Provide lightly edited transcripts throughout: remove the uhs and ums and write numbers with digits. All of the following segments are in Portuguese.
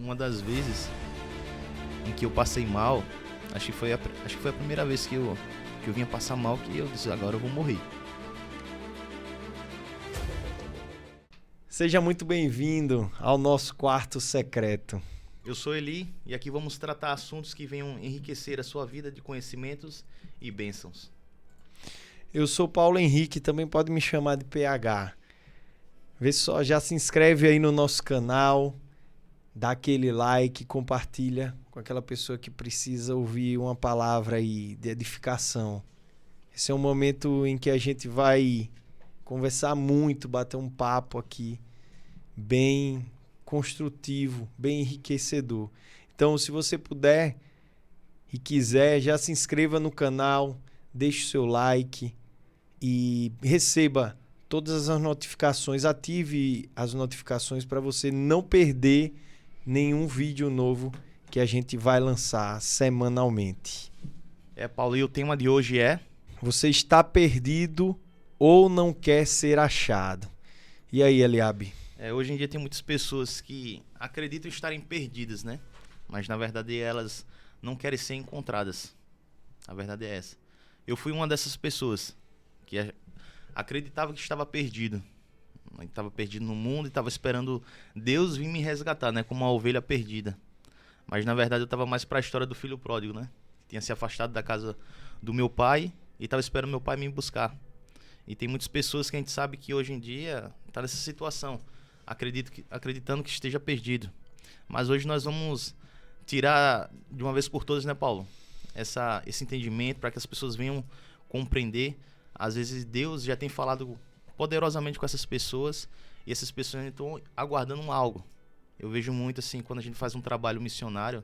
uma das vezes em que eu passei mal, acho que foi a primeira vez que eu vinha passar mal, que eu disse, agora eu vou morrer. Seja muito bem-vindo ao nosso quarto secreto. Eu sou Eli e aqui vamos tratar assuntos que venham enriquecer a sua vida de conhecimentos e bênçãos. Eu sou Paulo Henrique, também pode me chamar de PH. Vê só, já se inscreve aí no nosso canal, dá aquele like, compartilha com aquela pessoa que precisa ouvir uma palavra aí de edificação. Esse é um momento em que a gente vai conversar muito, bater um papo aqui, bem construtivo, bem enriquecedor. Então, se você puder e quiser, já se inscreva no canal, deixe o seu like e receba todas as notificações, ative as notificações para você não perder nenhum vídeo novo que a gente vai lançar semanalmente. Paulo, e o tema de hoje é... Você está perdido ou não quer ser achado? E aí, Eliabe? Hoje em dia tem muitas pessoas que acreditam estarem perdidas, né? Mas na verdade elas não querem ser encontradas. A verdade é essa. Eu fui uma dessas pessoas que acreditava que estava perdido. Estava perdido no mundo e estava esperando Deus vir me resgatar, né? Como uma ovelha perdida. Mas na verdade eu estava mais para a história do filho pródigo, né? Que tinha se afastado da casa do meu pai e estava esperando meu pai me buscar. E tem muitas pessoas que a gente sabe que hoje em dia está nessa situação, acreditando que esteja perdido. Mas hoje nós vamos tirar de uma vez por todas, né, Paulo? Esse entendimento para que as pessoas venham compreender. Às vezes Deus já tem falado poderosamente com essas pessoas e essas pessoas estão aguardando algo. Eu vejo muito assim, quando a gente faz um trabalho missionário,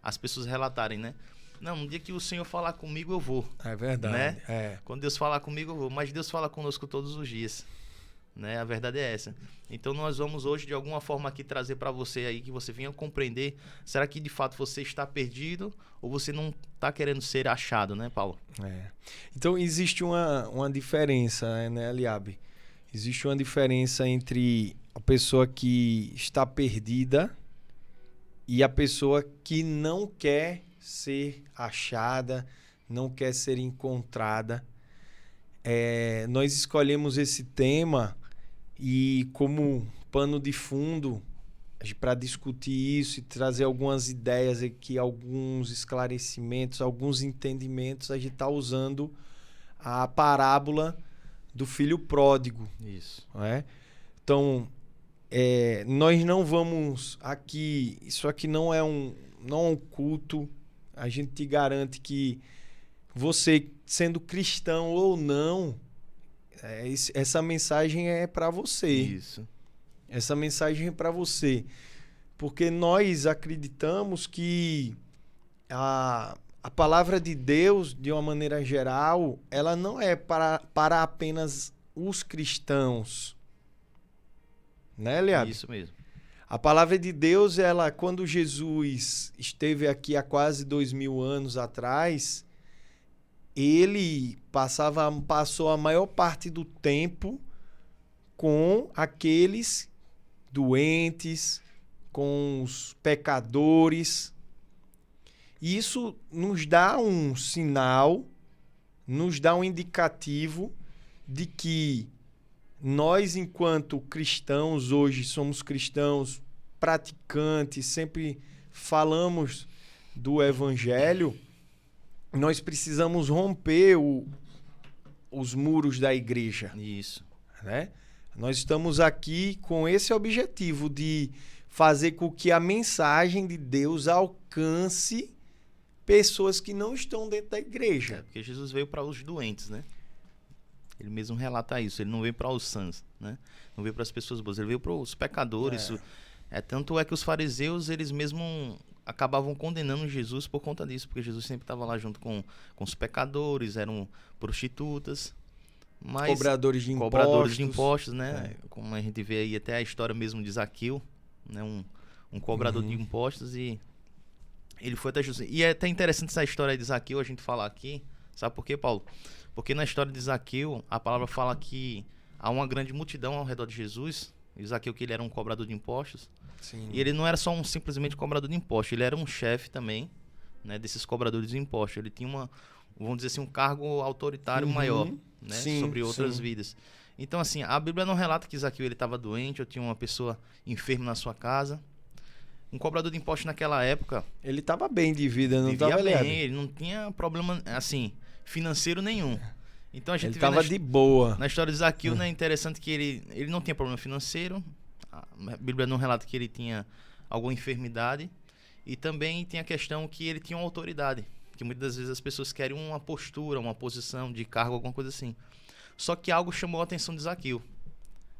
as pessoas relatarem, né? Não, no dia que o Senhor falar comigo, eu vou. É verdade. Né? É. Quando Deus falar comigo, eu vou. Mas Deus fala conosco todos os dias. Né? A verdade é essa. Então nós vamos hoje, de alguma forma, aqui trazer para você aí, que você venha compreender. Será que de fato você está perdido ou você não está querendo ser achado, né, Paulo? Então existe uma diferença, né, Eliabe? Existe uma diferença entre a pessoa que está perdida e a pessoa que não quer ser achada, não quer ser encontrada. Nós escolhemos esse tema e como pano de fundo para discutir isso e trazer algumas ideias aqui, alguns esclarecimentos, alguns entendimentos, a gente está usando a parábola do filho pródigo. Isso. Né? Então, nós não vamos aqui... Isso aqui não é um culto. A gente te garante que você, sendo cristão ou não, essa mensagem é para você. Isso. Essa mensagem é para você. Porque nós acreditamos que a palavra de Deus, de uma maneira geral, ela não é para apenas os cristãos. Né, Eliabe? Isso mesmo. A palavra de Deus, ela, quando Jesus esteve aqui há quase 2000 anos atrás, ele passou a maior parte do tempo com aqueles doentes, com os pecadores. E isso nos dá um sinal, nos dá um indicativo de que nós, enquanto cristãos, hoje somos cristãos praticantes, sempre falamos do evangelho, nós precisamos romper os muros da igreja. Isso. Né? Nós estamos aqui com esse objetivo de fazer com que a mensagem de Deus alcance pessoas que não estão dentro da igreja. Porque Jesus veio para os doentes, né? Ele mesmo relata isso. Ele não veio para os sãs, né? Não veio para as pessoas boas. Ele veio para os pecadores. Tanto é que os fariseus, eles mesmo acabavam condenando Jesus por conta disso, porque Jesus sempre estava lá junto com os pecadores, eram prostitutas, mas cobradores de impostos, né? Como a gente vê aí até a história mesmo de Zaqueu, né? Um cobrador de impostos, e ele foi até Jesus. E é até interessante essa história de Zaqueu a gente falar aqui. Sabe por quê, Paulo? Porque na história de Zaqueu, a palavra fala que há uma grande multidão ao redor de Jesus, Zaqueu, que ele era um cobrador de impostos. Sim. E ele não era só simplesmente cobrador de impostos, ele era um chefe também, né, desses cobradores de impostos. Ele tinha vamos dizer assim, um cargo autoritário maior, né, Sim, sobre outras sim. vidas. Então, assim, a Bíblia não relata que Zaqueu ele estava doente ou tinha uma pessoa enferma na sua casa. Um cobrador de impostos naquela época Ele tava bem de vida, não vivia tava, bem, Eliabe? ele não tinha problema, assim, financeiro nenhum. Então a gente Ele vê tava de boa. na história de Zaqueu, né, é interessante que ele não tinha problema financeiro. A Bíblia não relata que ele tinha alguma enfermidade. E também tem a questão que ele tinha uma autoridade. Que muitas das vezes as pessoas querem uma postura, uma posição de cargo, alguma coisa assim. Só que algo chamou a atenção de Zaqueu.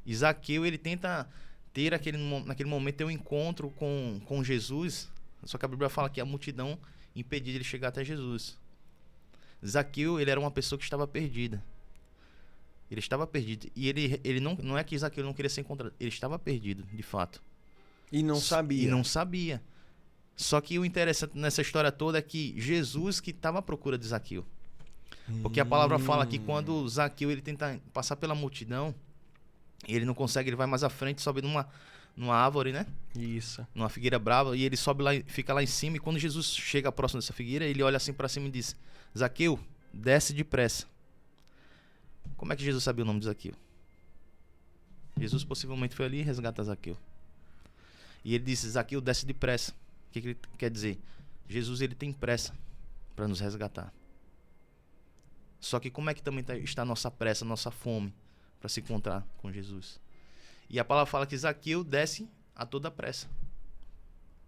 E Zaqueu, ele tenta ter naquele momento ter um encontro com Jesus. Só que a Bíblia fala que a multidão impedia ele chegar até Jesus. Zaqueu, ele era uma pessoa que estava perdida. Ele estava perdido. E ele não é que Zaqueu não queria ser encontrado. Ele estava perdido, de fato. E não sabia. E não sabia. Só que o interessante nessa história toda é que Jesus que estava à procura de Zaqueu. Porque a palavra fala que quando Zaqueu ele tenta passar pela multidão, ele não consegue, ele vai mais à frente, sobe numa árvore, né? Isso. Numa figueira brava, e ele sobe lá, fica lá em cima, e quando Jesus chega próximo dessa figueira, ele olha assim para cima e diz: Zaqueu, desce depressa. Como é que Jesus sabia o nome de Zaqueu? Jesus possivelmente foi ali e resgata Zaqueu. E ele disse: Zaqueu, desce depressa. O que ele quer dizer? Jesus, ele tem pressa para nos resgatar. Só que como é que também está a nossa pressa, a nossa fome para se encontrar com Jesus? E a palavra fala que Zaqueu desce a toda pressa.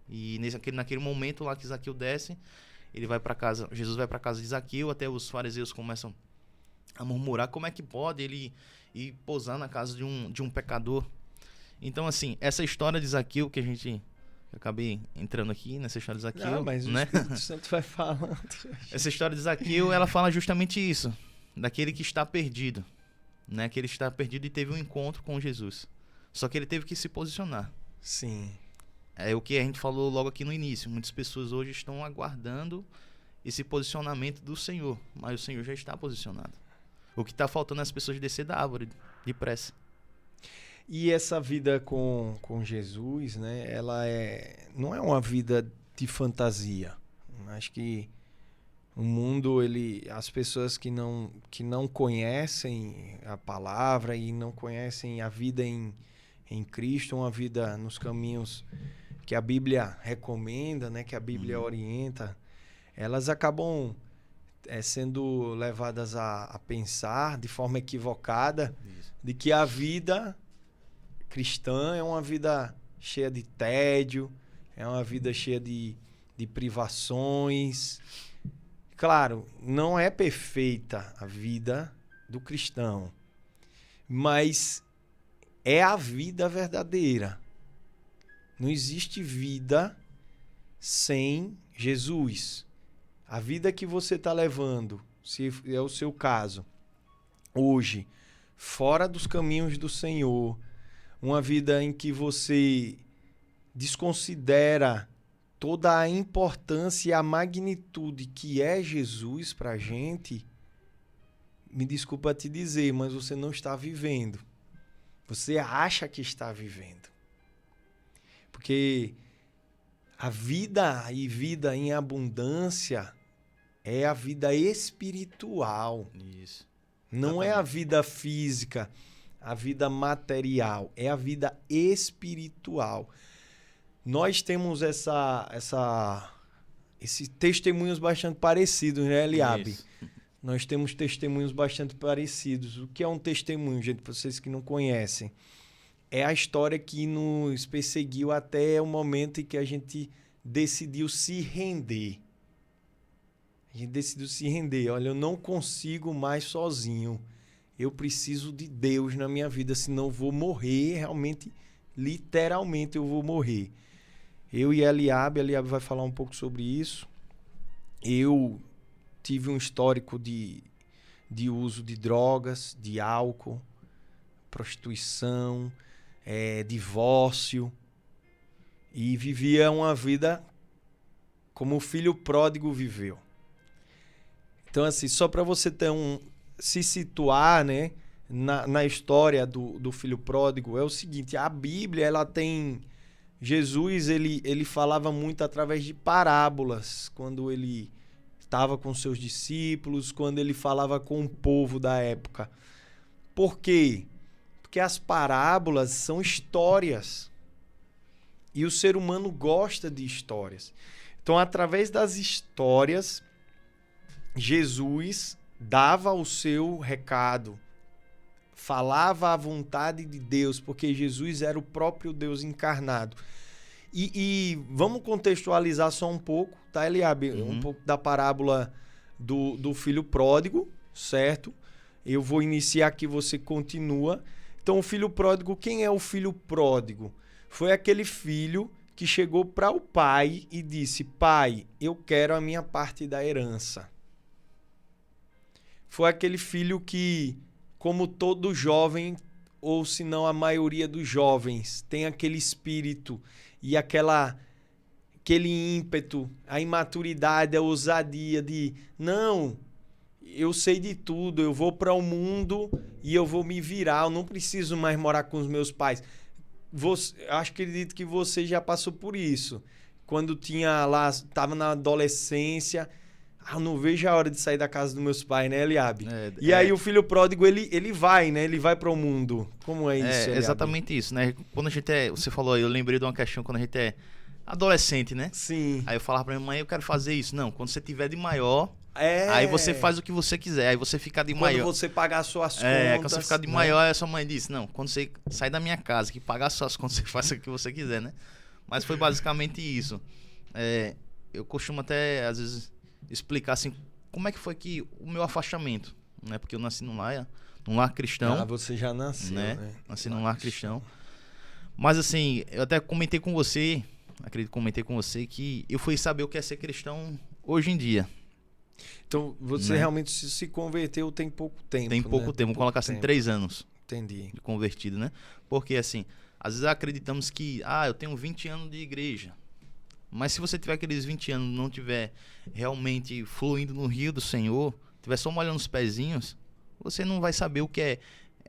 E naquele momento lá que Zaqueu desce, ele vai para casa, Jesus vai para casa de Zaqueu, até os fariseus começam a murmurar como é que pode ele ir pousar na casa de um pecador. Então, assim, essa história de Zaqueu que eu acabei entrando aqui nessa história de Zaqueu, Não, mas né? o Espírito Santo vai falando. Essa história de Zaqueu, ela fala justamente isso, daquele que está perdido, né? Que ele está perdido e teve um encontro com Jesus. Só que ele teve que se posicionar. Sim. É o que a gente falou logo aqui no início. Muitas pessoas hoje estão aguardando esse posicionamento do Senhor, mas o Senhor já está posicionado. O que está faltando é as pessoas descer da árvore depressa. E essa vida com Jesus, né? Ela não é uma vida de fantasia. Acho que o mundo, as pessoas que não conhecem a palavra e não conhecem a vida em Cristo, uma vida nos caminhos que a Bíblia recomenda, né? Que a Bíblia orienta, elas acabam sendo levadas a pensar de forma equivocada de que a vida cristã é uma vida cheia de tédio, é uma vida cheia de privações. Claro, não é perfeita a vida do cristão, mas é a vida verdadeira. Não existe vida sem Jesus. A vida que você está levando, se é o seu caso, hoje, fora dos caminhos do Senhor, uma vida em que você desconsidera toda a importância e a magnitude que é Jesus para a gente, me desculpa te dizer, mas você não está vivendo. Você acha que está vivendo. Porque a vida e vida em abundância é a vida espiritual. Isso. Não é a vida física, a vida material, é a vida espiritual. Nós temos esses testemunhos bastante parecidos, né, Eliabe? Isso. Nós temos testemunhos bastante parecidos. O que é um testemunho, gente, para vocês que não conhecem? É a história que nos perseguiu até o momento em que a gente decidiu se render. A gente decidiu se render. Olha, eu não consigo mais sozinho. Eu preciso de Deus na minha vida, senão eu vou morrer. Realmente, literalmente, eu vou morrer. Eu e Eliabe vai falar um pouco sobre isso. Eu tive um histórico de uso de drogas, de álcool, prostituição, divórcio. E vivia uma vida como o filho pródigo viveu. Então, assim, só para você se situar, né, na história do filho pródigo é o seguinte: a Bíblia, ela tem... Jesus, ele falava muito através de parábolas, quando ele estava com seus discípulos, quando ele falava com o povo da época. Por quê? Porque as parábolas são histórias. E o ser humano gosta de histórias. Então, através das histórias, Jesus dava o seu recado, falava a vontade de Deus, porque Jesus era o próprio Deus encarnado. E vamos contextualizar só um pouco, tá, Eliabe? Um pouco da parábola do filho pródigo, certo? Eu vou iniciar aqui, você continua. Então, o filho pródigo, quem é o filho pródigo? Foi aquele filho que chegou para o pai e disse: pai, eu quero a minha parte da herança. Foi aquele filho que, como todo jovem, ou se não a maioria dos jovens, tem aquele espírito e aquele ímpeto, a imaturidade, a ousadia de: não, eu sei de tudo, eu vou para o mundo e eu vou me virar, eu não preciso mais morar com os meus pais. Acredito que você já passou por isso. Quando estava na adolescência, eu não vejo a hora de sair da casa dos meus pais, né, Eliabe? Aí o filho pródigo, ele vai, né? Ele vai para o mundo. Como é isso, Eliabe? Exatamente isso, né? Quando a gente você falou aí, eu lembrei de uma questão quando a gente é adolescente, né? Sim. Aí eu falava pra minha mãe: eu quero fazer isso. Não, quando você tiver de maior, aí você faz o que você quiser. Aí você fica de maior. Quando você pagar as suas contas. Quando você ficar de maior, a sua mãe disse: não, quando você sair da minha casa, que pagar as suas contas, você faz o que você quiser, né? Mas foi basicamente isso. Eu costumo até, às vezes, explicar assim, como é que foi que o meu afastamento, né? Porque eu nasci num lar cristão. Ah, você já nasceu, né? Nasci num lar cristão. Mas assim, eu até comentei com você, que eu fui saber o que é ser cristão hoje em dia. Então, você realmente se converteu tem pouco tempo. Tem pouco tempo, vou colocar assim, 3 anos. Entendi. De convertido, né? Porque assim, às vezes acreditamos que, eu tenho 20 anos de igreja. Mas se você tiver aqueles 20 anos e não tiver realmente fluindo no rio do Senhor, tiver só molhando os pezinhos, você não vai saber o que é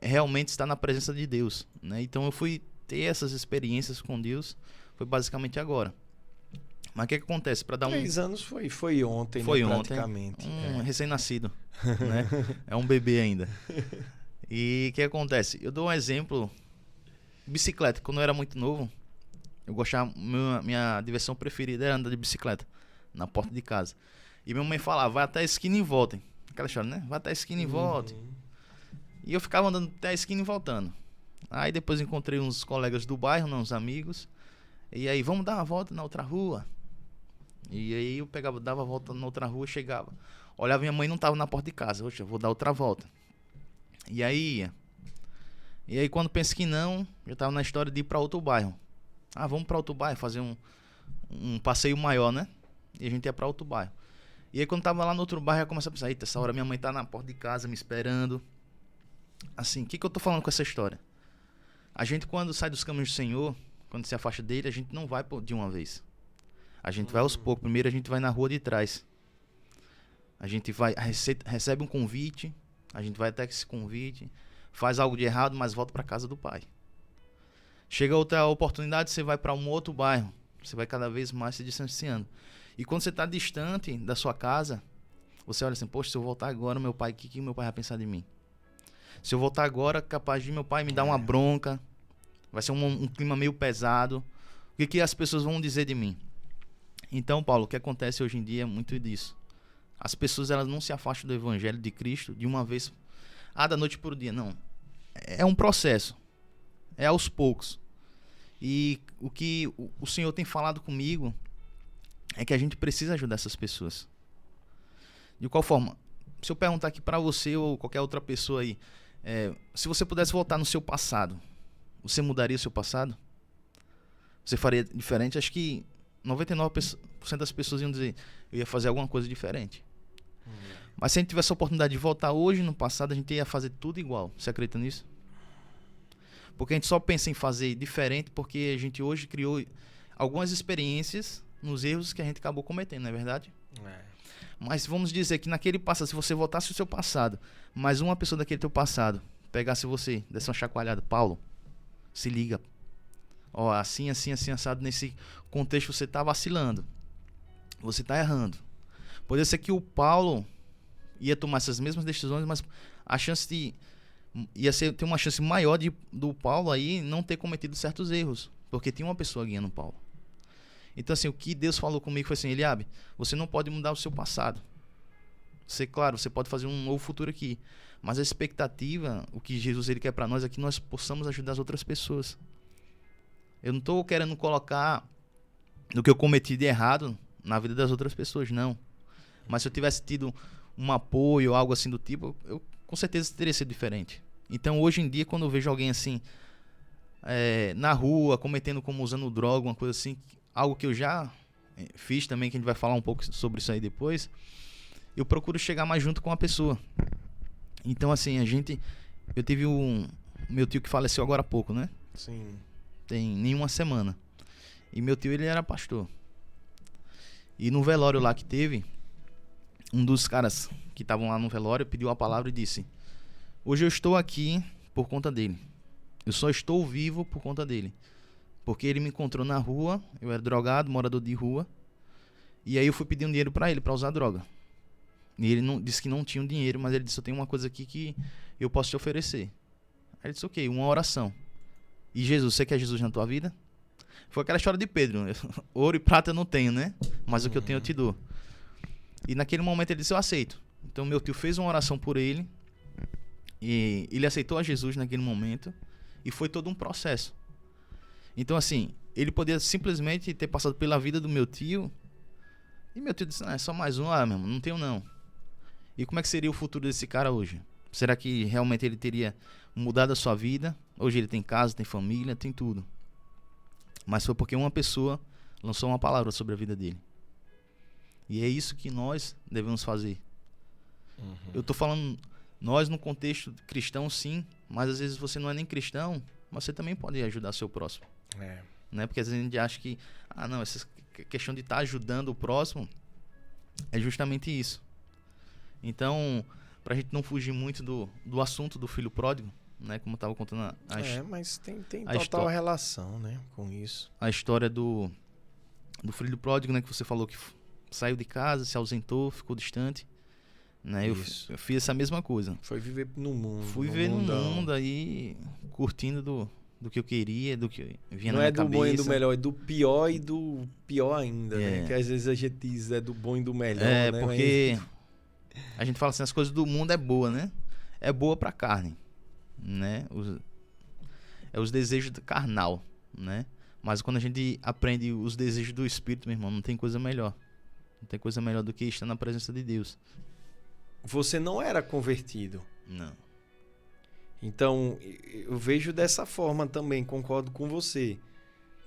realmente estar na presença de Deus, né? Então eu fui ter essas experiências com Deus, foi basicamente agora. Mas o que acontece? Para dar 3 anos foi ontem, foi né, ontem, praticamente. Recém-nascido, né? É um bebê ainda. E o que acontece? Eu dou um exemplo. Bicicleta. Quando eu era muito novo, eu gostava, minha diversão preferida era andar de bicicleta na porta de casa. E minha mãe falava: vai até a esquina e voltem. Aquela história, né? Vai até a esquina e volte. E eu ficava andando até a esquina e voltando. Aí depois encontrei uns colegas do bairro, uns amigos. E aí, vamos dar uma volta na outra rua. E aí eu dava a volta na outra rua, chegava. Olhava, minha mãe não estava na porta de casa. Oxe, eu vou dar outra volta. E aí ia. E aí quando penso que não, eu estava na história de ir para outro bairro. Vamos para outro bairro, fazer um passeio maior, né? E a gente ia para outro bairro. E aí quando tava lá no outro bairro, eu comecei a pensar: eita, essa hora minha mãe tá na porta de casa me esperando. Assim, o que eu tô falando com essa história? A gente, quando sai dos caminhos do Senhor, quando se afasta dele, a gente não vai de uma vez. A gente vai aos poucos. Primeiro a gente vai na rua de trás. A gente vai, recebe um convite, a gente vai até esse convite, faz algo de errado, mas volta para casa do pai. Chega outra oportunidade, você vai para um outro bairro. Você vai cada vez mais se distanciando. E quando você está distante da sua casa, você olha assim: poxa, se eu voltar agora, meu pai, o que meu pai vai pensar de mim? Se eu voltar agora, capaz de meu pai me dar uma bronca. Vai ser um clima meio pesado. O que as pessoas vão dizer de mim? Então, Paulo, o que acontece hoje em dia é muito disso. As pessoas, elas não se afastam do evangelho de Cristo de uma vez, da noite para o dia. Não. É um processo. É aos poucos. E o que o Senhor tem falado comigo é que a gente precisa ajudar essas pessoas. De qual forma? Se eu perguntar aqui para você ou qualquer outra pessoa aí, se você pudesse voltar no seu passado, você mudaria o seu passado? Você faria diferente? Acho que 99% das pessoas iam dizer: eu ia fazer alguma coisa diferente. Mas se a gente tivesse a oportunidade de voltar hoje no passado, a gente ia fazer tudo igual. Você acredita nisso? Porque a gente só pensa em fazer diferente porque a gente hoje criou algumas experiências nos erros que a gente acabou cometendo, não é verdade? Mas vamos dizer que naquele passado, se você voltasse o seu passado, mais uma pessoa daquele teu passado pegasse você, desse uma chacoalhada, Paulo, se liga. Ó, assim, assado, nesse contexto você tá vacilando. Você tá errando. Poderia ser que o Paulo ia tomar essas mesmas decisões, mas a chance de... ter uma chance maior do Paulo aí não ter cometido certos erros. Porque tinha uma pessoa guiando o Paulo. Então, assim, o que Deus falou comigo foi assim: Eliabe, você não pode mudar o seu passado. Você, claro, você pode fazer um novo futuro aqui. Mas a expectativa, o que Jesus ele quer para nós é que nós possamos ajudar as outras pessoas. Eu não estou querendo colocar o que eu cometi de errado na vida das outras pessoas, não. Mas se eu tivesse tido um apoio ou algo assim do tipo, eu com certeza teria sido diferente. Então, hoje em dia, quando eu vejo alguém assim, na rua, cometendo como usando droga, uma coisa assim, algo que eu já fiz também, que a gente vai falar um pouco sobre isso aí depois, eu procuro chegar mais junto com a pessoa. Então, assim, eu tive meu tio que faleceu agora há pouco, né? Sim. Tem nenhuma semana. E meu tio, ele era pastor. E no velório lá que teve, um dos caras que estavam lá no velório pediu a palavra e disse: hoje eu estou aqui por conta dele. Eu só estou vivo por conta dele. Porque ele me encontrou na rua, eu era drogado, morador de rua. E aí eu fui pedir um dinheiro pra ele, pra usar droga. E ele disse que não tinha um dinheiro, mas ele disse: eu tenho uma coisa aqui que eu posso te oferecer. Aí ele disse: ok, uma oração. E Jesus, você quer Jesus na tua vida? Foi aquela história de Pedro: ouro e prata eu não tenho, né? Mas o que eu tenho eu te dou. E naquele momento ele disse: eu aceito. Então meu tio fez uma oração por ele. E ele aceitou a Jesus naquele momento. E foi todo um processo. Então, assim, ele poderia simplesmente ter passado pela vida do meu tio. E meu tio disse: não, é só mais um. Ah, meu irmão, não tenho não. E como é que seria o futuro desse cara hoje? Será que realmente ele teria mudado a sua vida? Hoje ele tem casa, tem família, tem tudo. Mas foi porque uma pessoa lançou uma palavra sobre a vida dele. E é isso que nós devemos fazer. Uhum. Eu tô falando nós no contexto cristão, sim. Mas às vezes você não é nem cristão, mas você também pode ajudar seu próximo. Né? Porque às vezes a gente acha que não, essa questão de estar ajudando o próximo é justamente isso. Então, pra gente não fugir muito do assunto do filho pródigo, né? Como eu tava contando mas tem total relação, né, com isso. A história do filho pródigo, né? Que você falou que saiu de casa, se ausentou, ficou distante. Né? Eu fiz essa mesma coisa. Foi viver no mundo. Fui viver no mundo aí, curtindo do que eu queria, do que vinha na minha cabeça. Não é do bom e do melhor, é do pior e do pior ainda, né? Que às vezes a gente diz é do bom e do melhor, né? Porque a gente fala assim, as coisas do mundo é boa, né? É boa pra carne, né? Os desejos carnal, né? Mas quando a gente aprende os desejos do Espírito, meu irmão, não tem coisa melhor. Não tem coisa melhor do que estar na presença de Deus. Você não era convertido. Não. Então, eu vejo dessa forma também, concordo com você.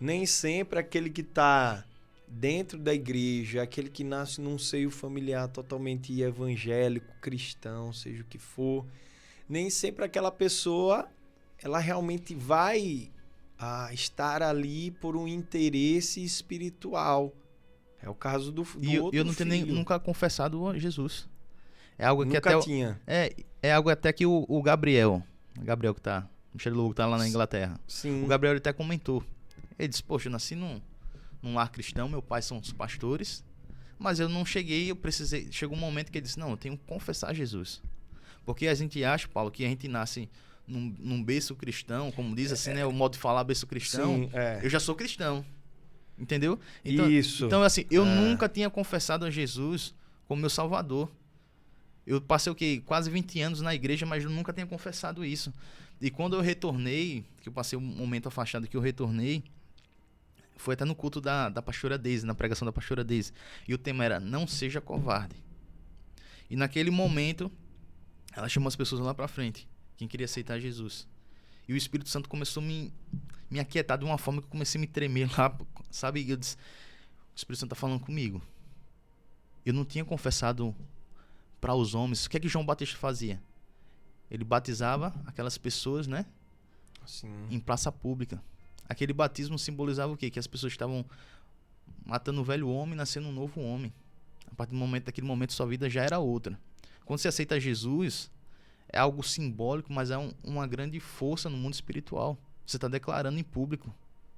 Nem sempre aquele que está dentro da igreja, aquele que nasce num seio familiar totalmente evangélico, cristão, seja o que for, nem sempre aquela pessoa, ela realmente vai estar ali por um interesse espiritual. É o caso do outro filho. Eu não tenho nunca confessado a Jesus. É algo que nunca tinha. É algo até que o Gabriel que tá, o Michel Logo tá lá na Inglaterra. Sim. O Gabriel ele até comentou. Ele disse: poxa, eu nasci num lar cristão, meu pai são os pastores, mas eu não cheguei, chegou um momento que ele disse: não, eu tenho que confessar Jesus. Porque a gente acha, Paulo, que a gente nasce num berço cristão, como diz assim, né, o modo de falar berço cristão. Sim, eu já sou cristão. Entendeu? Isso. Então, assim, eu nunca tinha confessado a Jesus como meu salvador. Eu passei, quase 20 anos na igreja, mas eu nunca tinha confessado isso. E quando eu retornei, que eu passei um momento afastado que eu retornei, foi até no culto da pastora Deise, na pregação da pastora Deise. E o tema era: não seja covarde. E naquele momento, ela chamou as pessoas lá pra frente, quem queria aceitar Jesus. E o Espírito Santo começou a me aquietar de uma forma que eu comecei a me tremer lá, sabe? E eu disse: o Espírito Santo tá falando comigo. Eu não tinha confessado para os homens. O que é que João Batista fazia? Ele batizava aquelas pessoas, né? Sim. Em praça pública. Aquele batismo simbolizava o quê? Que as pessoas estavam matando o velho homem e nascendo um novo homem. A partir daquele momento, sua vida já era outra. Quando você aceita Jesus, é algo simbólico, mas é uma grande força no mundo espiritual. Você está declarando em público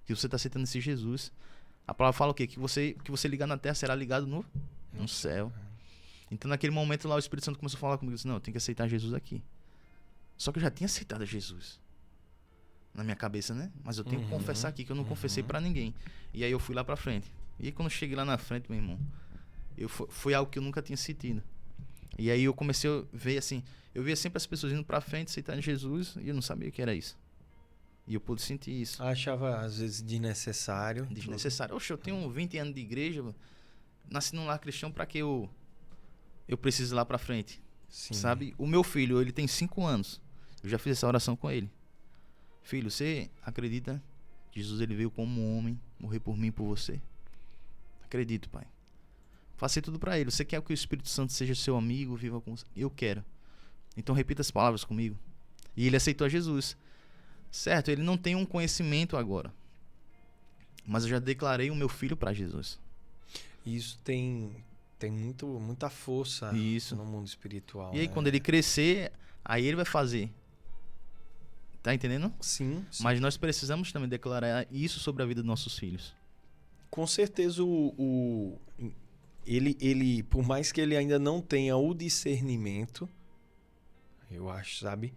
que você está aceitando esse Jesus. A palavra fala o quê? Que você ligar na terra será ligado no céu. Então naquele momento lá o Espírito Santo começou a falar comigo. Eu disse, não, eu tenho que aceitar Jesus aqui. Só que eu já tinha aceitado Jesus na minha cabeça, né? Mas eu tenho que confessar aqui que eu não confessei pra ninguém. E aí eu fui lá pra frente. E aí quando eu cheguei lá na frente, meu irmão, foi algo que eu nunca tinha sentido. E aí eu comecei a ver assim, eu via sempre as pessoas indo pra frente, aceitando Jesus, e eu não sabia o que era isso. E eu pude sentir isso. Achava às vezes desnecessário. Desnecessário. Oxe, eu tenho 20 anos de igreja, nasci num lar cristão, pra que eu preciso ir lá pra frente? Sim. Sabe? O meu filho, ele tem 5 anos. Eu já fiz essa oração com ele. Filho, você acredita que Jesus ele veio como um homem, morrer por mim e por você? Acredito, pai. Faça tudo pra ele. Você quer que o Espírito Santo seja seu amigo, viva com você? Eu quero. Então repita as palavras comigo. E ele aceitou a Jesus. Certo, ele não tem um conhecimento agora. Mas eu já declarei o meu filho pra Jesus. Isso tem muita força no mundo espiritual. E aí, né? quando ele crescer, aí ele vai fazer. Tá entendendo? Sim. Mas nós precisamos também declarar isso sobre a vida dos nossos filhos. Com certeza, ele, por mais que ele ainda não tenha o discernimento, eu acho, sabe?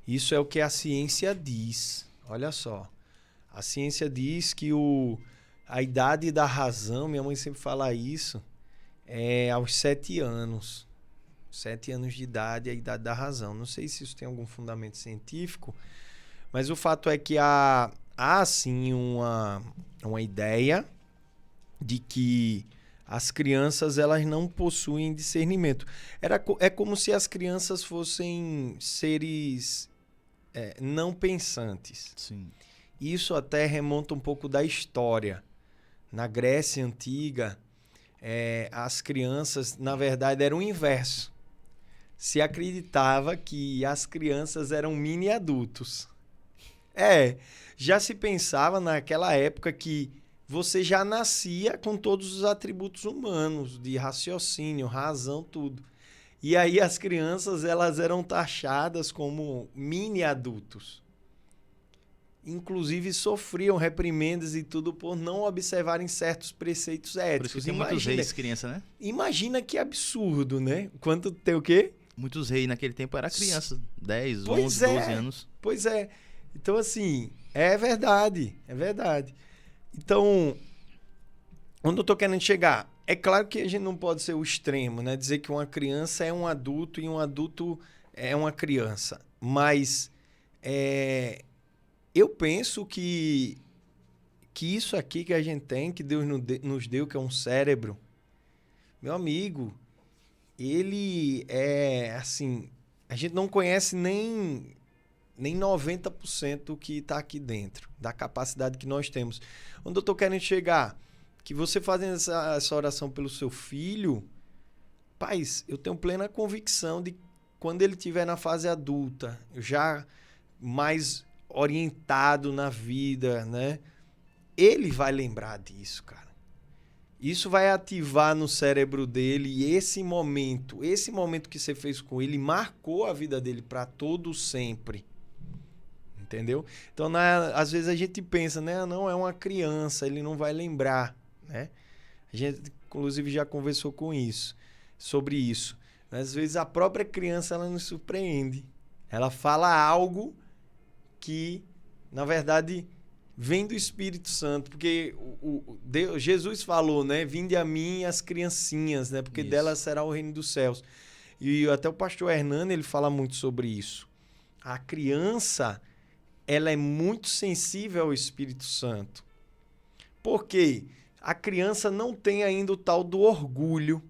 Isso é o que a ciência diz. Olha só. A ciência diz que a idade da razão, minha mãe sempre fala isso, é aos 7 anos. 7 anos de idade é a idade da razão. Não sei se isso tem algum fundamento científico, mas o fato é que há sim uma ideia de que as crianças elas não possuem discernimento. É como se as crianças fossem seres não pensantes. Sim. Isso até remonta um pouco da história. Na Grécia Antiga, as crianças, na verdade, eram o inverso. Se acreditava que as crianças eram mini adultos. Já se pensava naquela época que você já nascia com todos os atributos humanos, de raciocínio, razão, tudo. E aí as crianças elas eram taxadas como mini adultos. Inclusive sofriam reprimendas e tudo por não observarem certos preceitos éticos. Por isso que tem muitos reis criança, né? Imagina que absurdo, né? Quanto tem o quê? Muitos reis naquele tempo era criança, 10, Pois 11, 12 anos. Pois é. Então, assim, é verdade. Então, onde eu tô querendo chegar? É claro que a gente não pode ser o extremo, né? Dizer que uma criança é um adulto e um adulto é uma criança. Mas eu penso que isso aqui que a gente tem, que Deus nos deu, que é um cérebro, meu amigo, ele é assim, a gente não conhece nem 90% do que está aqui dentro, da capacidade que nós temos. Onde eu estou querendo chegar? Que você fazendo essa oração pelo seu filho, paz, eu tenho plena convicção de que quando ele estiver na fase adulta, já mais orientado na vida, né? Ele vai lembrar disso, cara. Isso vai ativar no cérebro dele e esse momento que você fez com ele marcou a vida dele para todo sempre. Entendeu? Então, às vezes a gente pensa, né? Não, é uma criança, ele não vai lembrar, né? A gente, inclusive, já conversou sobre isso. Às vezes a própria criança, ela nos surpreende. Ela fala algo que, na verdade, vem do Espírito Santo. Porque Jesus falou, né? Vinde a mim as criancinhas, né? Porque delas será o reino dos céus. E até o pastor Hernani, ele fala muito sobre isso. A criança, ela é muito sensível ao Espírito Santo. Por quê? A criança não tem ainda o tal do orgulho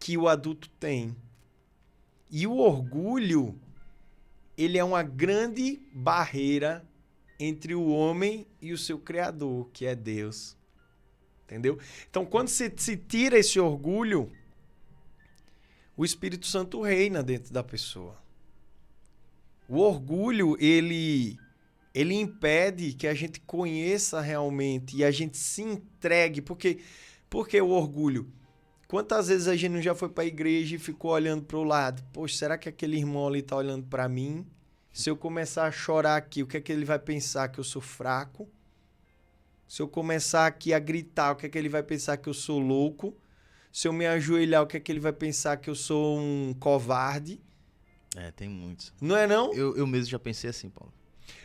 que o adulto tem. E o orgulho, ele é uma grande barreira entre o homem e o seu Criador, que é Deus. Entendeu? Então, quando se tira esse orgulho, o Espírito Santo reina dentro da pessoa. O orgulho, ele impede que a gente conheça realmente e a gente se entregue. Por que o orgulho? Quantas vezes a gente não já foi pra igreja e ficou olhando pro lado? Poxa, será que aquele irmão ali tá olhando pra mim? Se eu começar a chorar aqui, o que é que ele vai pensar? Que eu sou fraco? Se eu começar aqui a gritar, o que é que ele vai pensar? Que eu sou louco? Se eu me ajoelhar, o que é que ele vai pensar? Que eu sou um covarde? Tem muitos. Não é não? Eu mesmo já pensei assim, Paulo.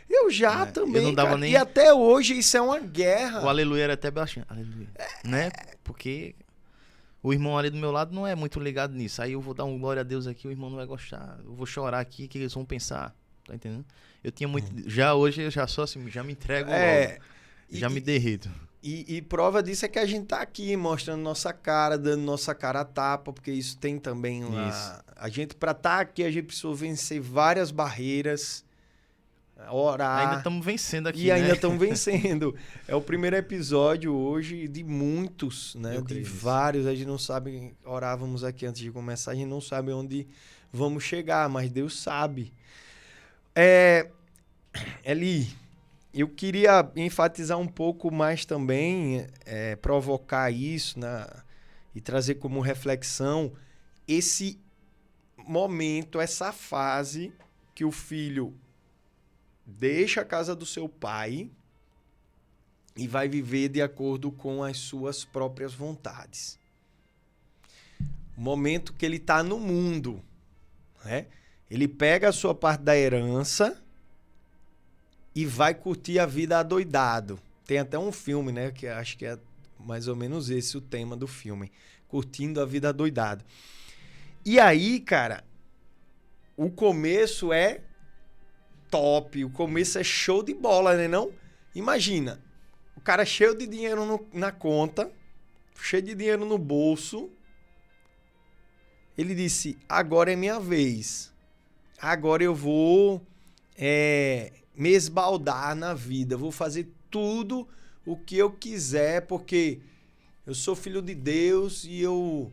Eu já também, eu não dava cara. nem... E até hoje isso é uma guerra. O aleluia era até baixinho. Aleluia. Né? Porque o irmão ali do meu lado não é muito ligado nisso. Aí eu vou dar um glória a Deus aqui, o irmão não vai gostar. Eu vou chorar aqui, o que eles vão pensar? Tá entendendo? Eu tinha muito... Já hoje eu já sou assim, já me entrego logo. Já me derrito. E prova disso é que a gente tá aqui mostrando nossa cara, dando nossa cara a tapa, porque isso tem também lá. A gente, pra estar aqui, a gente precisou vencer várias barreiras, orar. Ainda estamos vencendo aqui, e né? ainda estamos vencendo. É o primeiro episódio hoje de muitos, né? De vários. A gente não sabe, orávamos aqui antes de começar, a gente não sabe onde vamos chegar, mas Deus sabe. Eli, eu queria enfatizar um pouco mais também, provocar isso, né, e trazer como reflexão esse momento, essa fase que o filho deixa a casa do seu pai e vai viver de acordo com as suas próprias vontades. O momento que ele está no mundo, né? Ele pega a sua parte da herança e vai curtir a vida adoidado. Tem até um filme, né? Que acho que é mais ou menos esse o tema do filme. Curtindo a vida adoidado. E aí, cara, o começo é top. O começo é show de bola, né não? Imagina, o cara cheio de dinheiro na conta, cheio de dinheiro no bolso. Ele disse, agora é minha vez. Agora eu vou... me esbaldar na vida, vou fazer tudo o que eu quiser, porque eu sou filho de Deus e eu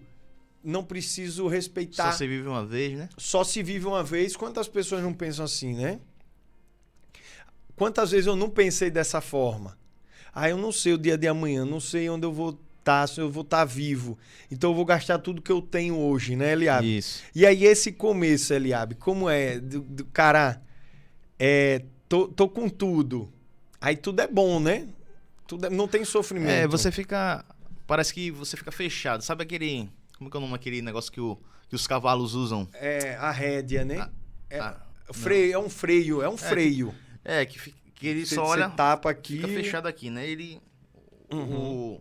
não preciso respeitar... Só se vive uma vez, né? Só se vive uma vez. Quantas pessoas não pensam assim, né? Quantas vezes eu não pensei dessa forma? Eu não sei o dia de amanhã, não sei onde eu vou estar, se eu vou estar vivo. Então eu vou gastar tudo que eu tenho hoje, né, Eliabe? Isso. E aí esse começo, Eliabe, como é? Do cara... Tô com tudo. Aí tudo é bom, né? Não tem sofrimento. Você fica... Parece que você fica fechado. Sabe aquele... Como que é o nome daquele negócio que os cavalos usam? A rédea, né? Freio, é um freio. Que ele só olha... Você tapa aqui... Fica fechado aqui, né? Ele... O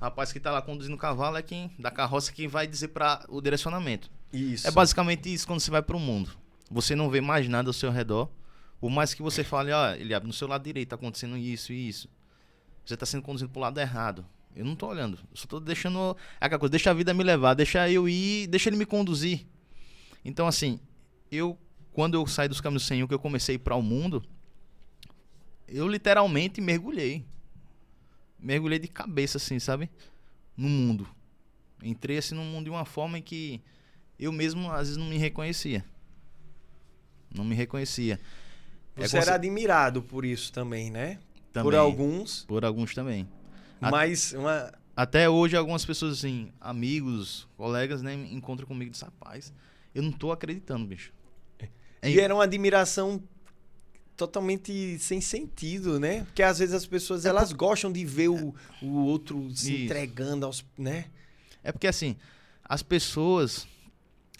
rapaz que tá lá conduzindo o cavalo é quem... Da carroça quem vai dizer para o direcionamento. Isso. É basicamente isso quando você vai pro mundo. Você não vê mais nada ao seu redor. Por mais que você fale, ele abre no seu lado direito, tá acontecendo isso e isso. Você tá sendo conduzido pro lado errado. Eu não tô olhando. Eu só tô deixando... aquela coisa, deixa a vida me levar, deixa eu ir, deixa ele me conduzir. Então, assim, quando eu saí dos caminhos do Senhor, que eu comecei a ir para o mundo, eu literalmente mergulhei. Mergulhei de cabeça, assim, sabe? No mundo. Entrei, assim, no mundo de uma forma em que eu mesmo, às vezes, não me reconhecia. Não me reconhecia. Você era admirado por isso também, né? Também, por alguns. Por alguns também. Mas até hoje, algumas pessoas, assim, amigos, colegas, né, encontram comigo e dizem, rapaz, eu não tô acreditando, bicho. E era uma admiração totalmente sem sentido, né? Porque às vezes as pessoas, elas gostam de ver o outro se entregando aos, né? É porque, assim, as pessoas...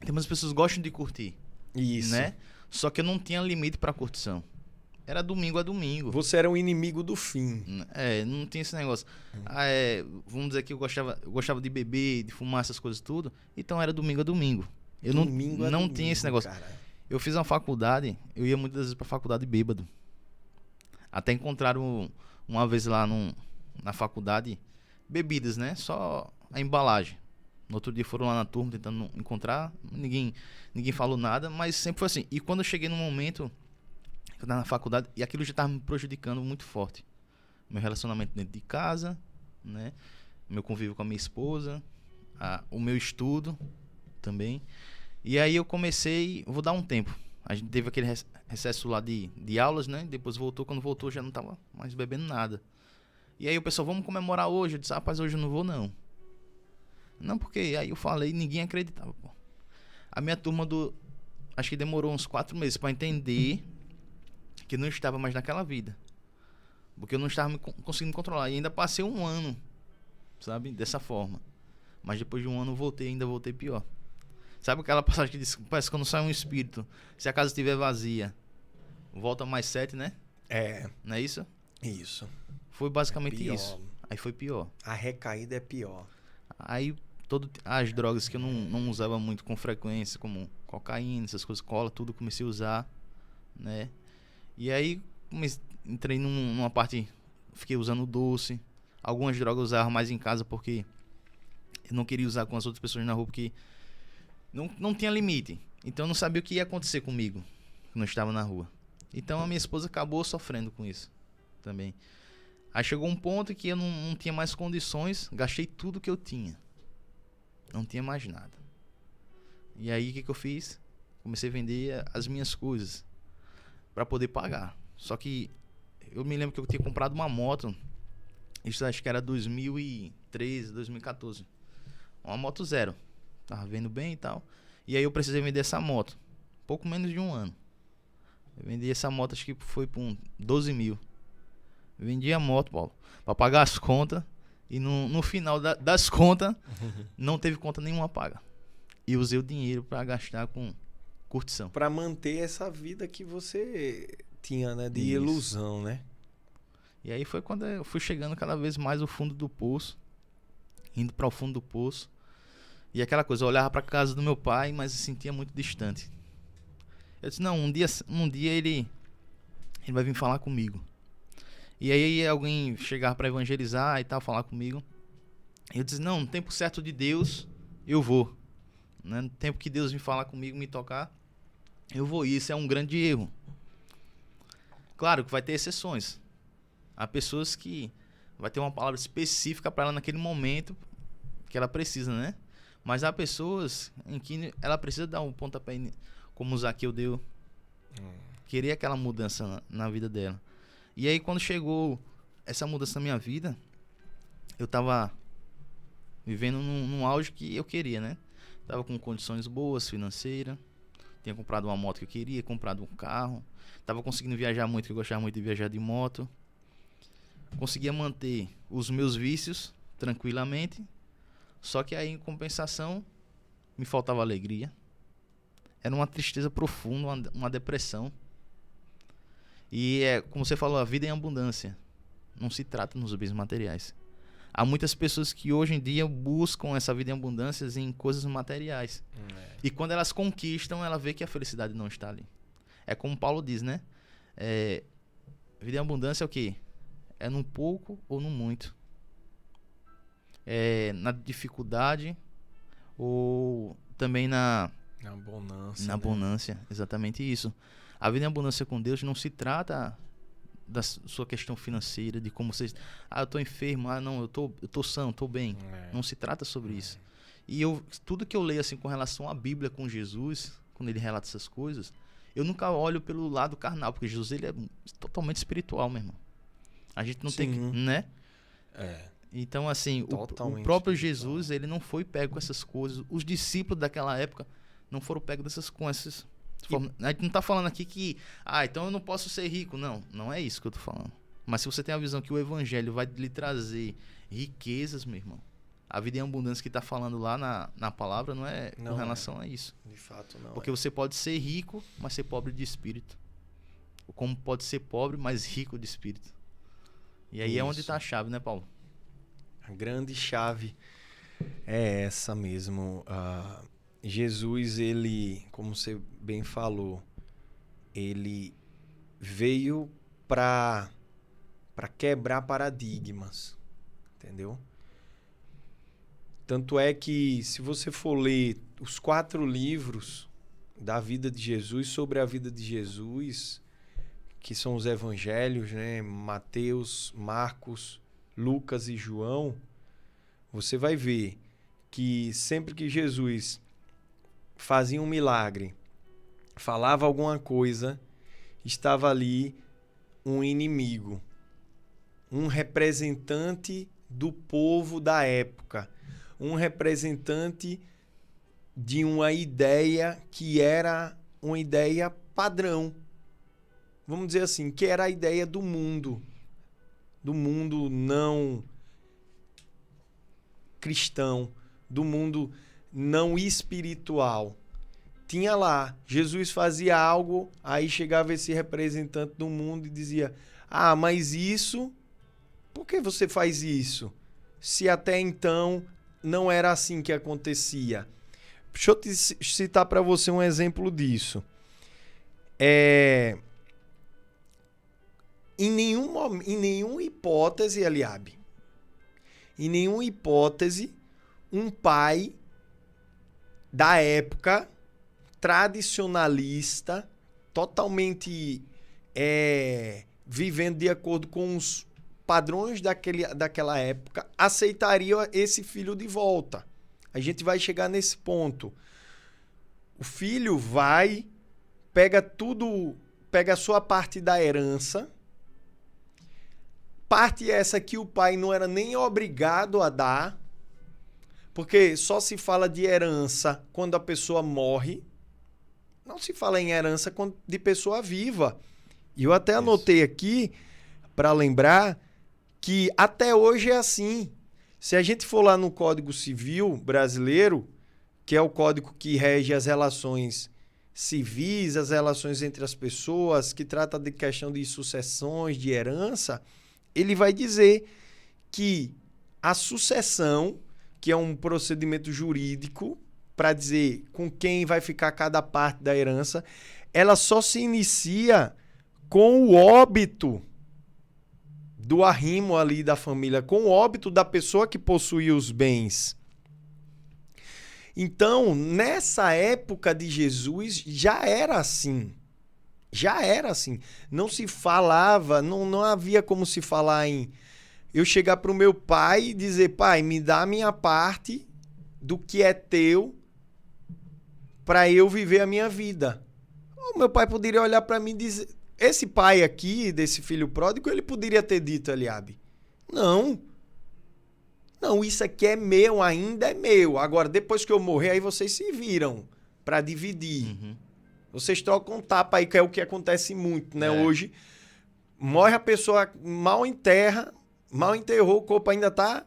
Tem umas pessoas que gostam de curtir. Isso. Né? Só que eu não tinha limite pra curtição. Era domingo a domingo. Você era um inimigo do fim. Não tinha esse negócio. Vamos dizer que eu gostava de beber, de fumar, essas coisas tudo. Então era domingo a domingo. Eu não tinha esse negócio. Cara. Eu fiz uma faculdade, eu ia muitas vezes pra faculdade bêbado. Até encontraram uma vez lá na faculdade bebidas, né? Só a embalagem. No outro dia foram lá na turma tentando encontrar. Ninguém falou nada, mas sempre foi assim. E quando eu cheguei no momento... Eu tava na faculdade e aquilo já estava me prejudicando muito forte. Meu relacionamento dentro de casa, né? Meu convívio com a minha esposa, o meu estudo também. E aí eu comecei, vou dar um tempo. A gente teve aquele recesso lá de aulas, né? Depois voltou, quando voltou já não tava mais bebendo nada. E aí o pessoal, vamos comemorar hoje. Eu disse, rapaz, hoje eu não vou não. Não, porque aí eu falei e ninguém acreditava, pô. A minha turma acho que demorou uns 4 meses pra entender que eu não estava mais naquela vida. Porque eu não estava conseguindo controlar. E ainda passei um ano, sabe? Dessa forma. Mas depois de um ano eu ainda voltei pior. Sabe aquela passagem que diz, parece que quando sai um espírito, se a casa estiver vazia, volta mais 7, né? É. Não é isso? Isso. Foi basicamente Pior. isso. Aí foi pior. A recaída é pior. Aí as drogas que eu não usava muito com frequência, como cocaína, essas coisas, cola, tudo comecei a usar, né? E aí entrei numa parte, fiquei usando doce. Algumas drogas eu usava mais em casa porque eu não queria usar com as outras pessoas na rua, porque não tinha limite. Então eu não sabia o que ia acontecer comigo quando eu estava na rua. Então a minha esposa acabou sofrendo com isso também. Aí chegou um ponto que eu não tinha mais condições, gastei tudo que eu tinha. Não tinha mais nada. E aí o que eu fiz? Comecei a vender as minhas coisas para poder pagar. Só que eu me lembro que eu tinha comprado uma moto, isso acho que era 2013, 2014. Uma moto zero. Tava vendo bem e tal. E aí eu precisei vender essa moto. Pouco menos de um ano. Eu vendi essa moto, acho que foi por 12 mil. Eu vendi a moto, Paulo, pra pagar as contas. E no final das contas, não teve conta nenhuma paga. E usei o dinheiro pra gastar com curtição. Pra manter essa vida que você tinha, né? De Isso. ilusão, né? E aí foi quando eu fui chegando cada vez mais ao fundo do poço. Indo para o fundo do poço. E aquela coisa, eu olhava para casa do meu pai, mas eu sentia muito distante. Eu disse, não, um dia ele vai vir falar comigo. E aí alguém chegava para evangelizar e tal, falar comigo. E eu disse, não, no tempo certo de Deus, eu vou. Né? No tempo que Deus vir falar comigo, me tocar, eu vou. Isso é um grande erro. Claro que vai ter exceções. Há pessoas que vai ter uma palavra específica para ela naquele momento que ela precisa, né? Mas há pessoas em que ela precisa dar um pontapé, como o Zaqueu deu. Queria aquela mudança na vida dela. E aí quando chegou essa mudança na minha vida, eu tava vivendo num auge que eu queria, né? Tava com condições boas financeiras, tinha comprado uma moto que eu queria, comprado um carro, tava conseguindo viajar muito, que eu gostava muito de viajar de moto. Conseguia manter os meus vícios tranquilamente, só que aí em compensação me faltava alegria. Era uma tristeza profunda, uma depressão. E é como você falou, a vida é em abundância. Não se trata nos bens materiais. Há muitas pessoas que hoje em dia buscam essa vida em abundância em coisas materiais. E quando elas conquistam, ela vê que a felicidade não está ali. É como Paulo diz, né? Vida em abundância é o quê? É no pouco ou no muito. É na dificuldade ou também na bonança. na né? abundância. Exatamente isso. A vida em abundância com Deus não se trata da sua questão financeira, de como você... Ah, eu tô enfermo. Ah, não, eu tô são, tô bem. Não se trata sobre isso. E tudo que eu leio assim com relação à Bíblia, com Jesus, quando ele relata essas coisas, eu nunca olho pelo lado carnal, porque Jesus ele é totalmente espiritual, meu irmão. A gente não tem que, né? Então, assim, o próprio Jesus, ele não foi pego com essas coisas. Os discípulos daquela época não foram pegos com essas formas. A gente não tá falando aqui que, então eu não posso ser rico. Não, não é isso que eu tô falando. Mas se você tem a visão que o evangelho vai lhe trazer riquezas, meu irmão, a vida em abundância que tá falando lá na palavra não é com relação a isso. De fato, não. Porque você pode ser rico, mas ser pobre de espírito. Ou como pode ser pobre, mas rico de espírito. E aí é onde tá a chave, né, Paulo? A grande chave é essa mesmo. Jesus, ele, como você bem falou, ele veio para quebrar paradigmas, entendeu? Tanto é que, se você for ler os 4 livros da vida de Jesus, sobre a vida de Jesus, que são os evangelhos, né? Mateus, Marcos, Lucas e João, você vai ver que sempre que Jesus fazia um milagre, falava alguma coisa, estava ali um inimigo, um representante do povo da época, um representante de uma ideia que era uma ideia padrão. Vamos dizer assim, que era a ideia do mundo não cristão, do mundo não espiritual. Tinha lá, Jesus fazia algo, aí chegava esse representante do mundo e dizia: ah, mas isso, por que você faz isso? Se até então não era assim que acontecia. Deixa eu citar para você um exemplo disso. Em nenhuma hipótese, Eliabe, em nenhuma hipótese, um pai da época tradicionalista, totalmente vivendo de acordo com os padrões daquela época, aceitaria esse filho de volta. A gente vai chegar nesse ponto. O filho vai, pega a sua parte da herança, parte essa que o pai não era nem obrigado a dar, porque só se fala de herança quando a pessoa morre, não se fala em herança de pessoa viva. E eu até anotei aqui para lembrar que até hoje é assim. Se a gente for lá no Código Civil brasileiro, que é o código que rege as relações civis, as relações entre as pessoas, que trata de questão de sucessões, de herança, ele vai dizer que a sucessão, que é um procedimento jurídico para dizer com quem vai ficar cada parte da herança, ela só se inicia com o óbito do arrimo ali da família, com o óbito da pessoa que possuía os bens. Então, nessa época de Jesus, já era assim. Já era assim. Não se falava, não havia como se falar em eu chegar para o meu pai e dizer: pai, me dá a minha parte do que é teu para eu viver a minha vida. O meu pai poderia olhar para mim e dizer... Esse pai aqui, desse filho pródigo, ele poderia ter dito, Eliabe: não, isso aqui é meu, ainda é meu. Agora, depois que eu morrer, aí vocês se viram para dividir. Uhum. Vocês trocam tapa aí, que é o que acontece muito, né? Hoje, morre a pessoa, mal enterrou, o corpo ainda tá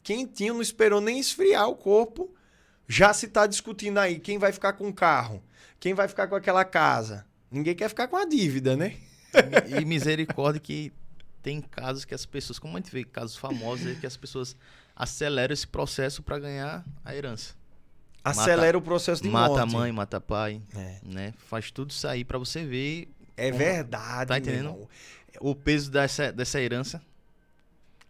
quentinho, não esperou nem esfriar o corpo, já se tá discutindo aí quem vai ficar com o carro, quem vai ficar com aquela casa. Ninguém quer ficar com a dívida, né? E misericórdia que tem casos que as pessoas, como a gente vê casos famosos, é que as pessoas aceleram esse processo para ganhar a herança. Acelera o processo de morte. Mata mãe, mata pai, né? Faz tudo isso aí para você ver. É verdade, tá entendendo? O peso dessa herança.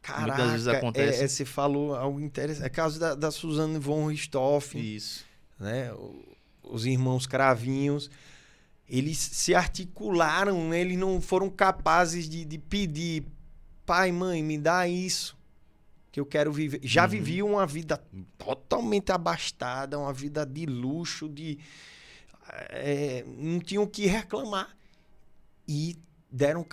Caraca, muitas vezes acontece. Você falou algo interessante. É o caso da Suzanne von Richthofen. Isso. Né? Os irmãos Cravinhos. Eles se articularam, né? Eles não foram capazes de pedir: pai, mãe, me dá isso que eu quero viver. Já viviam uma vida totalmente abastada, uma vida de luxo, não tinham o que reclamar. E deram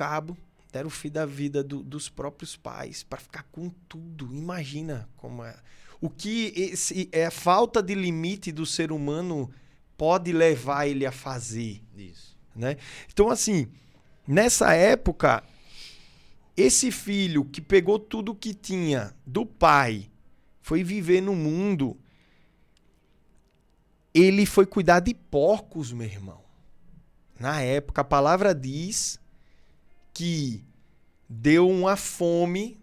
fim da vida dos próprios pais para ficar com tudo. Imagina como é. O que é a falta de limite do ser humano pode levar ele a fazer. Isso. Né? Então, assim, nessa época, esse filho que pegou tudo que tinha do pai, foi viver no mundo, ele foi cuidar de porcos, meu irmão. Na época, a palavra diz que deu uma fome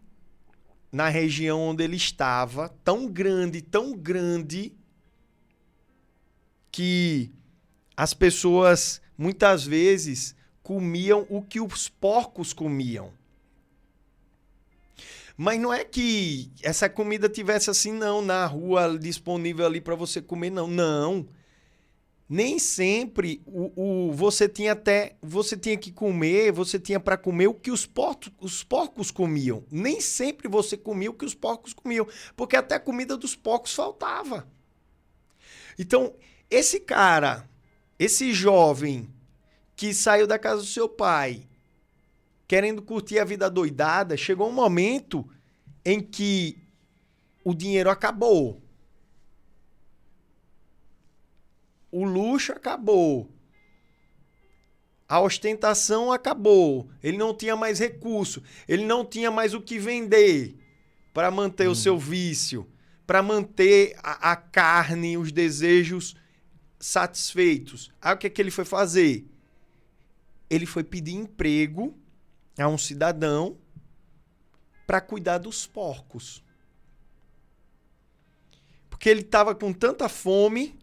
na região onde ele estava, tão grande, que as pessoas muitas vezes comiam o que os porcos comiam. Mas não é que essa comida tivesse assim, não, na rua disponível ali para você comer, não. Não. Nem sempre você tinha que comer, você tinha para comer o que os porcos comiam. Nem sempre você comia o que os porcos comiam, porque até a comida dos porcos faltava. Então, esse cara, esse jovem que saiu da casa do seu pai, querendo curtir a vida doidada, chegou um momento em que o dinheiro acabou. O luxo acabou. A ostentação acabou. Ele não tinha mais recurso. Ele não tinha mais o que vender para manter o seu vício, para manter a carne, os desejos satisfeitos. Aí o que é que ele foi fazer? Ele foi pedir emprego a um cidadão para cuidar dos porcos. Porque ele estava com tanta fome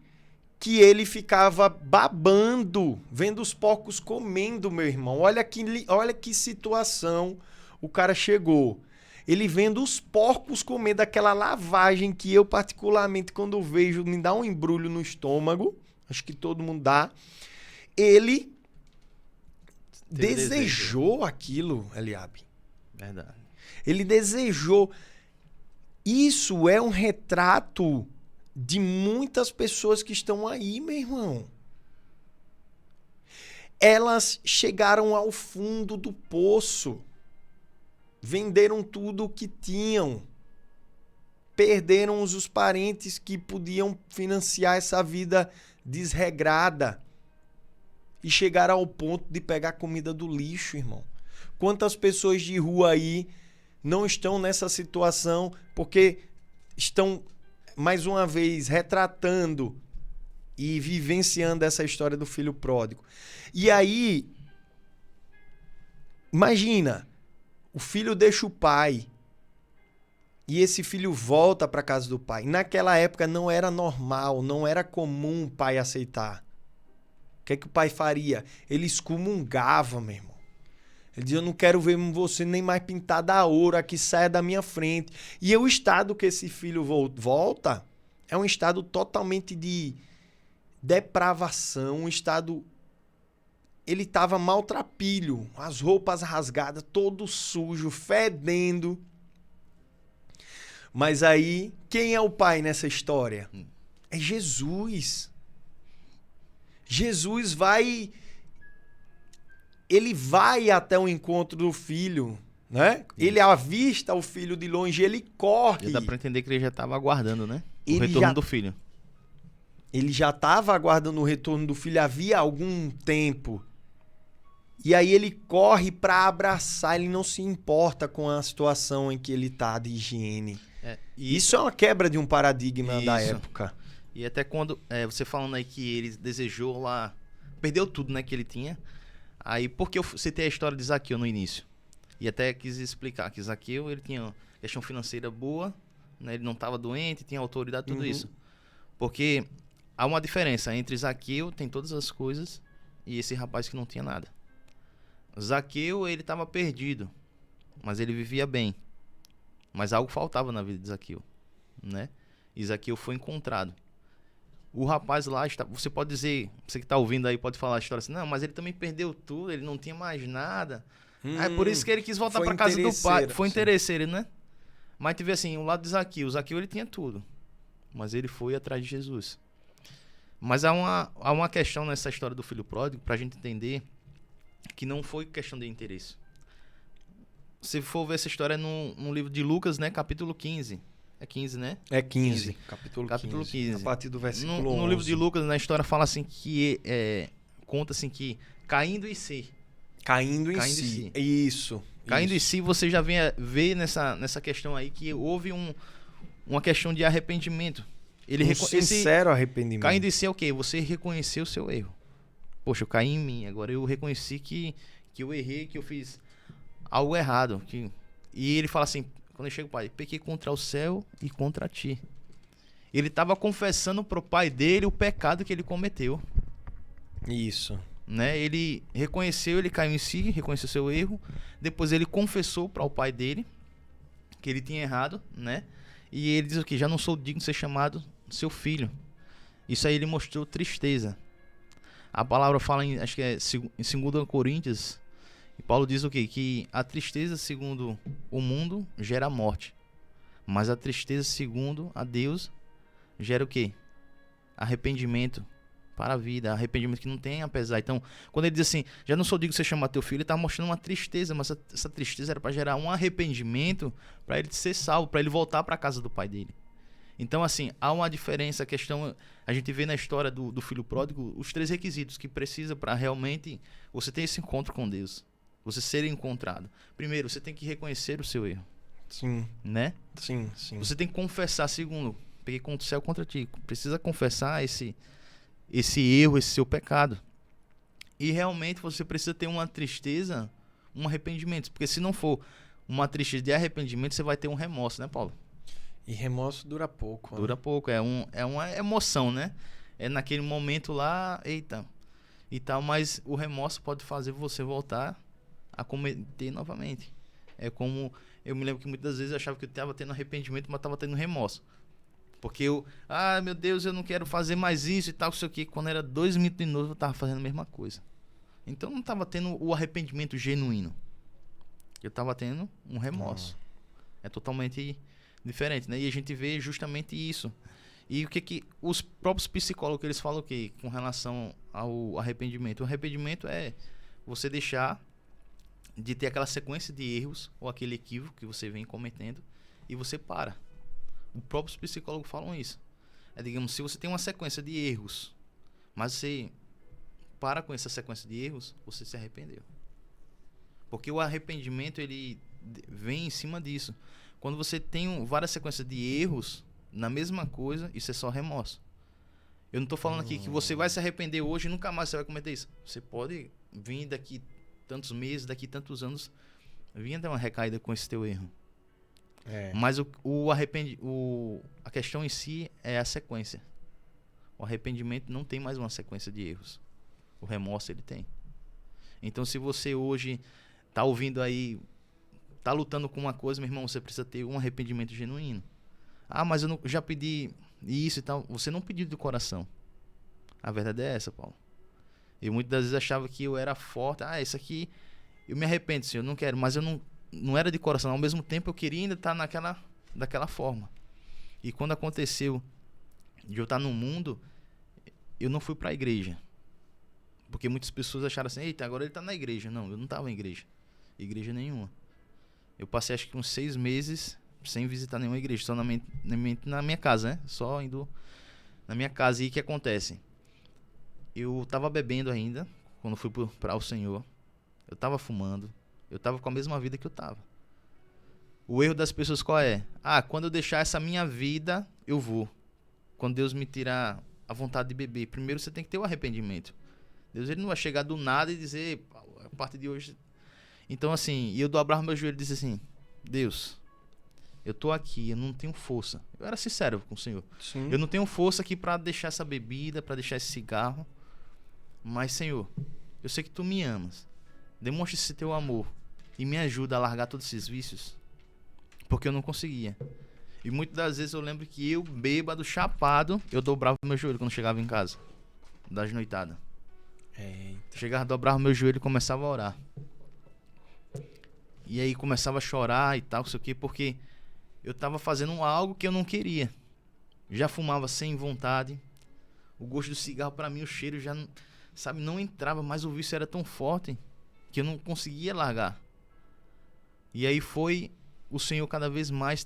que ele ficava babando, vendo os porcos comendo, meu irmão. Olha que situação o cara chegou. Ele vendo os porcos comendo aquela lavagem que eu, particularmente, quando vejo, me dá um embrulho no estômago. Acho que todo mundo dá. Ele desejou aquilo, Eliabe. Verdade. Ele desejou. Isso é um retrato de muitas pessoas que estão aí, meu irmão. Elas chegaram ao fundo do poço. Venderam tudo o que tinham. Perderam os parentes que podiam financiar essa vida desregrada. E chegaram ao ponto de pegar comida do lixo, irmão. Quantas pessoas de rua aí não estão nessa situação porque estão, mais uma vez, retratando e vivenciando essa história do filho pródigo. E aí, imagina, o filho deixa o pai e esse filho volta para casa do pai. Naquela época não era normal, não era comum o pai aceitar. O que é que o pai faria? Ele excomungava, meu irmão. Ele dizia, eu não quero ver você nem mais pintado a ouro, aqui saia da minha frente. E o estado que esse filho volta é um estado totalmente de depravação, um estado... Ele estava maltrapilho, as roupas rasgadas, todo sujo, fedendo. Mas aí, quem é o pai nessa história? É Jesus. Jesus vai... Ele vai até o encontro do filho, né? Ele avista o filho de longe, ele corre. Já dá pra entender que ele já estava aguardando, né? O retorno do filho. Ele já estava aguardando o retorno do filho havia algum tempo. E aí ele corre para abraçar, ele não se importa com a situação em que ele tá de higiene. Isso é uma quebra de um paradigma da época. E até quando você falando aí que ele desejou lá, perdeu tudo, né, que ele tinha. Aí, porque eu citei a história de Zaqueu no início. E até quis explicar que Zaqueu, ele tinha questão financeira boa, né, ele não estava doente, tinha autoridade, tudo isso. Porque há uma diferença entre Zaqueu, tem todas as coisas, e esse rapaz que não tinha nada. Zaqueu, ele estava perdido, mas ele vivia bem. Mas algo faltava na vida de Zaqueu, né? E Zaqueu foi encontrado. O rapaz lá, você pode dizer, você que está ouvindo aí pode falar a história assim, não, mas ele também perdeu tudo, ele não tinha mais nada. É por isso que ele quis voltar para casa do pai. Foi interesseiro, né? Mas tu vê assim, o lado de Zaqueu. Zaqueu, ele tinha tudo, mas ele foi atrás de Jesus. Mas há uma questão nessa história do filho pródigo, para a gente entender que não foi questão de interesse. Se for ver essa história no livro de Lucas, né, capítulo 15. É 15, né? É 15. Capítulo 15. A partir do versículo 11. No livro de Lucas, na história, fala assim que... conta assim que... Caindo em si. Caindo em si. Isso. Caindo em si, você já vê nessa questão aí que houve uma questão de arrependimento. Sincero arrependimento. Caindo em si é o quê? Você reconheceu o seu erro. Poxa, eu caí em mim. Agora eu reconheci que eu errei, que eu fiz algo errado. E ele fala assim, quando ele chega o pai, pequei contra o céu e contra ti. Ele estava confessando pro pai dele o pecado que ele cometeu. Isso. Né? Ele reconheceu, ele caiu em si, reconheceu seu erro. Depois ele confessou para o pai dele que ele tinha errado, né? E ele diz o quê? Já não sou digno de ser chamado seu filho. Isso aí ele mostrou tristeza. A palavra fala, acho que é em 2 Coríntios, e Paulo diz o quê? Que a tristeza segundo o mundo gera morte. Mas a tristeza segundo a Deus gera o quê? Arrependimento para a vida, arrependimento que não tem apesar. Então, quando ele diz assim, já não sou digno de você chamar teu filho, ele está mostrando uma tristeza, mas essa tristeza era para gerar um arrependimento para ele ser salvo, para ele voltar para a casa do pai dele. Então, assim, há uma diferença, a gente vê na história do filho pródigo os 3 requisitos que precisa para realmente você ter esse encontro com Deus, você ser encontrado. Primeiro, você tem que reconhecer o seu erro. Sim. Né? Sim, sim. Você tem que confessar. Segundo, peguei contra o céu contra ti. Precisa confessar esse erro, esse seu pecado. E realmente você precisa ter uma tristeza, um arrependimento. Porque se não for uma tristeza de arrependimento, você vai ter um remorso, né, Paulo? E remorso dura pouco. Dura né? pouco. É uma emoção, né? É naquele momento lá, eita, e tal. Mas o remorso pode fazer você voltar a cometer novamente. É como... Eu me lembro que muitas vezes eu achava que eu estava tendo arrependimento, mas estava tendo remorso. Porque meu Deus, eu não quero fazer mais isso e tal, não sei o quê. Quando era 2 minutos de novo, eu estava fazendo a mesma coisa. Então não estava tendo o arrependimento genuíno. Eu estava tendo um remorso. É totalmente diferente, né? E a gente vê justamente isso. E o que os próprios psicólogos, eles falam o quê? Com relação ao arrependimento. O arrependimento é você deixar de ter aquela sequência de erros ou aquele equívoco que você vem cometendo e você para. Os próprios psicólogos falam isso. Digamos, se você tem uma sequência de erros, mas você para com essa sequência de erros, você se arrependeu. Porque o arrependimento, ele vem em cima disso. Quando você tem várias sequências de erros na mesma coisa, isso é só remorso. Eu não estou falando aqui que você vai se arrepender hoje e nunca mais você vai cometer isso. Você pode vir daqui tantos meses, daqui tantos anos, vir ter uma recaída com esse teu erro. Mas a questão em si é a sequência. O arrependimento não tem mais uma sequência de erros. O remorso ele tem. Então, se você hoje está ouvindo aí, está lutando com uma coisa, meu irmão, você precisa ter um arrependimento genuíno. Mas eu já pedi isso e tal. Você não pediu do coração. A verdade é essa, Paulo. Eu muitas das vezes achava que eu era forte. Isso aqui, eu me arrependo, Senhor, eu não quero. Mas eu não era de coração. Ao mesmo tempo, eu queria ainda estar daquela forma. E quando aconteceu de eu estar no mundo, eu não fui para a igreja. Porque muitas pessoas acharam assim, eita, agora ele está na igreja. Não, eu não estava em igreja nenhuma. Eu passei acho que uns 6 meses sem visitar nenhuma igreja, só na minha casa, né? Só indo na minha casa. E o que acontece? Eu estava bebendo ainda, quando fui para o Senhor. Eu estava fumando. Eu estava com a mesma vida que eu estava. O erro das pessoas qual é? Quando eu deixar essa minha vida, eu vou. Quando Deus me tirar a vontade de beber, primeiro você tem que ter o arrependimento. Deus ele não vai chegar do nada e dizer, a partir de hoje... Então assim, eu dobrava meu joelho e disse assim, Deus, eu tô aqui, eu não tenho força. Eu era sincero com o Senhor. Sim. Eu não tenho força aqui para deixar essa bebida, para deixar esse cigarro. Mas, Senhor, eu sei que Tu me amas. Demonstre esse Teu amor e me ajuda a largar todos esses vícios. Porque eu não conseguia. E muitas das vezes eu lembro que eu, bêbado, chapado, eu dobrava meu joelho quando chegava em casa. Das noitadas. Chegava, dobrava meu joelho e começava a orar. E aí começava a chorar e tal, não sei o quê, porque eu tava fazendo algo que eu não queria. Já fumava sem vontade. O gosto do cigarro pra mim, o cheiro já não, não entrava, mas o vício era tão forte que eu não conseguia largar. E aí foi o Senhor cada vez mais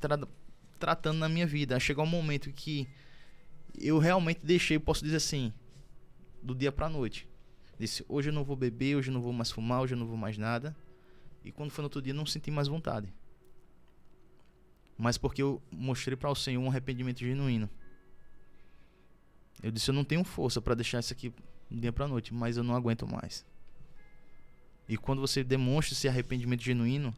tratando na minha vida. Chegou um momento que eu realmente deixei, posso dizer assim, do dia pra noite. Disse, hoje eu não vou beber, hoje eu não vou mais fumar, hoje eu não vou mais nada. E quando foi no outro dia, eu não senti mais vontade. Mas porque eu mostrei para o Senhor um arrependimento genuíno. Eu disse, eu não tenho força para deixar isso aqui do dia para noite, mas eu não aguento mais. E quando você demonstra esse arrependimento genuíno,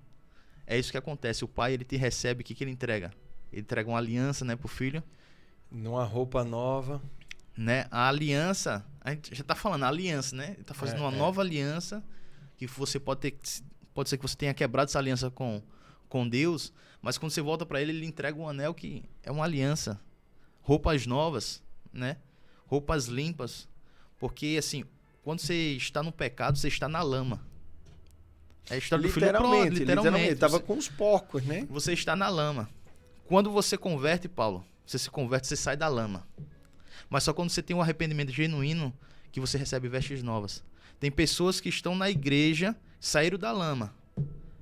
é isso que acontece. O pai, ele te recebe, o que ele entrega? Ele entrega uma aliança, né, pro filho. Numa roupa nova. Né? A aliança, a gente já tá falando, a aliança, né? Ele tá fazendo uma nova aliança, que você pode ser que você tenha quebrado essa aliança com Deus, mas quando você volta para ele entrega um anel que é uma aliança. Roupas novas, né? Roupas limpas. Porque, assim, quando você está no pecado, você está na lama. É a história do filho pródigo, literalmente. Ele estava com os porcos, né? Você está na lama. Quando você converte, Paulo, você se converte, você sai da lama. Mas só quando você tem um arrependimento genuíno que você recebe vestes novas. Tem pessoas que estão na igreja, saíram da lama,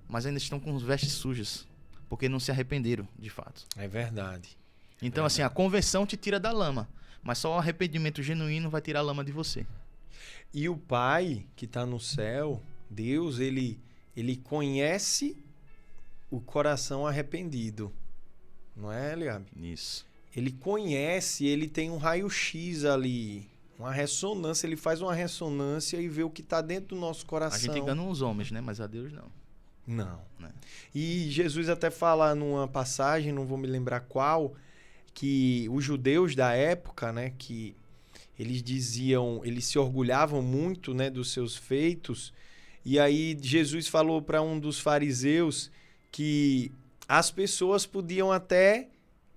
mas ainda estão com vestes sujas, porque não se arrependeram, de fato. É verdade. Então, assim, a conversão te tira da lama. Mas só o arrependimento genuíno vai tirar a lama de você. E o Pai que está no céu, Deus, ele conhece o coração arrependido. Não é, Eliabe? Isso. Ele conhece, ele tem um raio-x ali, uma ressonância, ele faz uma ressonância e vê o que está dentro do nosso coração. A gente engana os homens, né? Mas a Deus não. Não. Né? E Jesus até fala numa passagem, não vou me lembrar qual, que os judeus da época, né, que eles diziam, eles se orgulhavam muito, né, dos seus feitos, e aí Jesus falou para um dos fariseus que as pessoas podiam até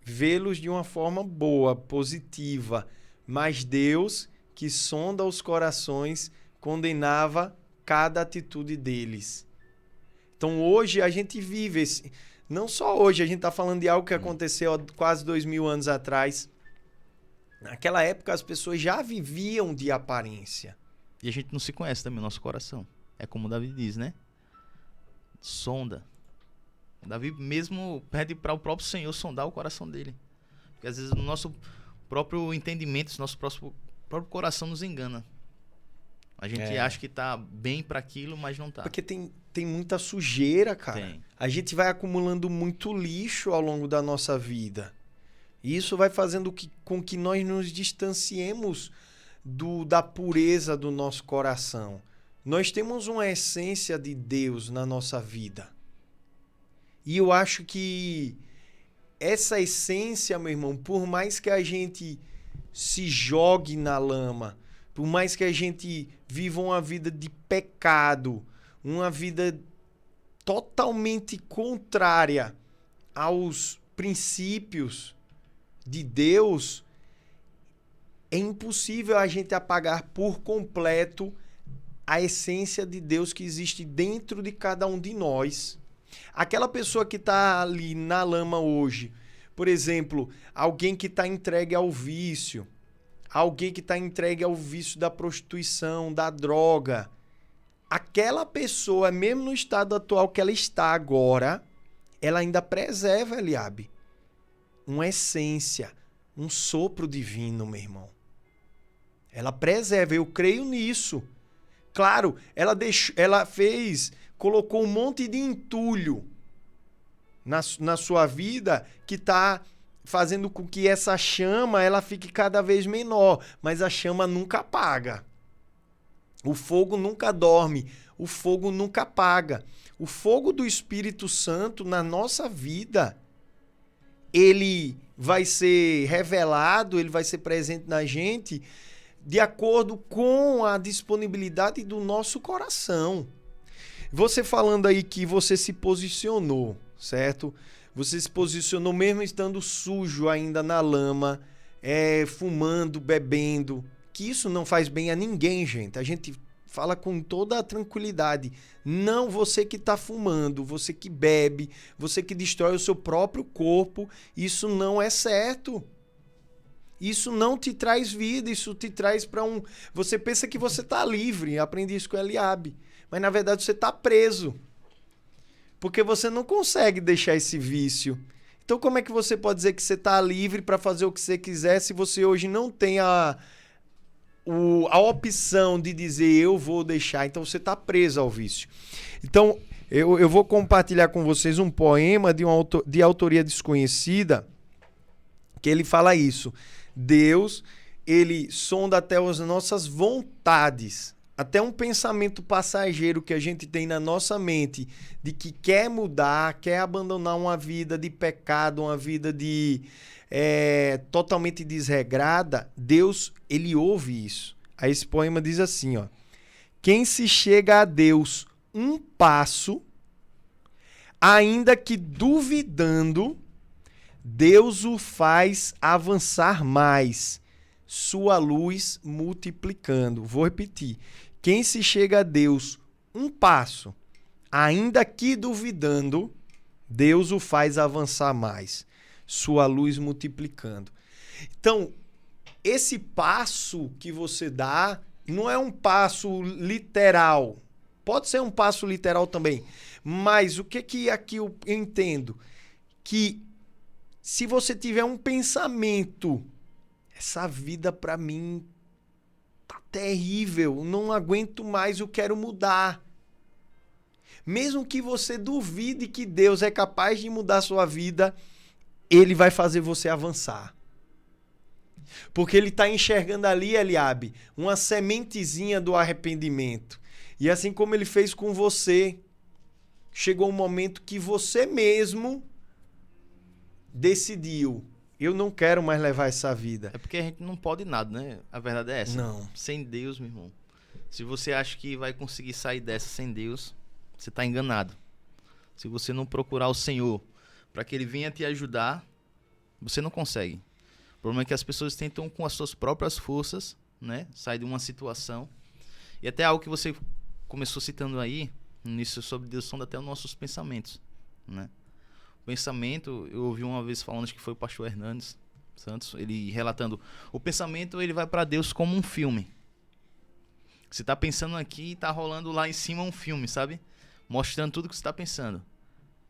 vê-los de uma forma boa, positiva, mas Deus, que sonda os corações, condenava cada atitude deles. Então hoje a gente vive esse... Não só hoje, a gente está falando de algo que aconteceu há quase 2000 anos atrás. Naquela época as pessoas já viviam de aparência. E a gente não se conhece também, o nosso coração. É como o Davi diz, né? Sonda. Davi mesmo pede para o próprio Senhor sondar o coração dele. Porque às vezes no nosso próprio entendimento, nosso próprio coração nos engana. A gente acha que tá bem para aquilo, mas não tá. Porque tem muita sujeira, cara. Tem. A gente vai acumulando muito lixo ao longo da nossa vida. E isso vai fazendo com que nós nos distanciemos da pureza do nosso coração. Nós temos uma essência de Deus na nossa vida. E eu acho que essa essência, meu irmão, por mais que a gente se jogue na lama, por mais que a gente viva uma vida de pecado, uma vida totalmente contrária aos princípios de Deus, é impossível a gente apagar por completo a essência de Deus que existe dentro de cada um de nós. Aquela pessoa que está ali na lama hoje, por exemplo, alguém que está entregue ao vício, alguém que está entregue ao vício da prostituição, da droga, aquela pessoa, mesmo no estado atual que ela está agora, ela ainda preserva, Eliabe, uma essência, um sopro divino, meu irmão. Ela preserva, eu creio nisso. Claro, colocou um monte de entulho na sua vida que está fazendo com que essa chama ela fique cada vez menor, mas a chama nunca apaga. O fogo nunca dorme, o fogo nunca apaga. O fogo do Espírito Santo na nossa vida, ele vai ser revelado, ele vai ser presente na gente de acordo com a disponibilidade do nosso coração. Você falando aí que você se posicionou, certo? Você se posicionou mesmo estando sujo ainda na lama, fumando, bebendo, que isso não faz bem a ninguém, gente. A gente fala com toda a tranquilidade. Não você que está fumando, você que bebe, você que destrói o seu próprio corpo, isso não é certo. Isso não te traz vida, isso te traz para um... Você pensa que você está livre, aprendi isso com o Eliabe, mas na verdade você está preso. Porque você não consegue deixar esse vício. Então como é que você pode dizer que você está livre para fazer o que você quiser se você hoje não tem a opção de dizer eu vou deixar? Então você está preso ao vício. Então eu vou compartilhar com vocês um poema de autoria desconhecida que ele fala isso. Deus, ele sonda até as nossas vontades, até um pensamento passageiro que a gente tem na nossa mente de que quer mudar, quer abandonar uma vida de pecado, uma vida de totalmente desregrada. Deus, ele ouve isso. Aí esse poema diz assim, ó: quem se chega a Deus um passo, ainda que duvidando, Deus o faz avançar mais, sua luz multiplicando. Vou repetir. Quem se chega a Deus um passo, ainda que duvidando, Deus o faz avançar mais, sua luz multiplicando. Então, esse passo que você dá não é um passo literal. Pode ser um passo literal também. Mas o que aqui eu entendo? Que Se você tiver um pensamento, essa vida para mim tá terrível, não aguento mais, eu quero mudar. Mesmo que você duvide que Deus é capaz de mudar a sua vida, Ele vai fazer você avançar. Porque Ele está enxergando ali, Eliabe, uma sementezinha do arrependimento. E assim como Ele fez com você, chegou um momento que você mesmo decidiu: eu não quero mais levar essa vida. É porque a gente não pode nada, né? A verdade é essa. Não. Sem Deus, meu irmão. Se você acha que vai conseguir sair dessa sem Deus, você está enganado. Se você não procurar o Senhor para que Ele venha te ajudar, você não consegue. O problema é que as pessoas tentam com as suas próprias forças, né, sair de uma situação. E até algo que você começou citando aí, no início, sobre Deus sonda até os nossos pensamentos, né? O pensamento, eu ouvi uma vez falando, acho que foi o pastor Hernandes Santos, ele relatando, o pensamento ele vai para Deus como um filme. Você está pensando aqui e tá rolando lá em cima um filme, sabe? Mostrando tudo que você está pensando.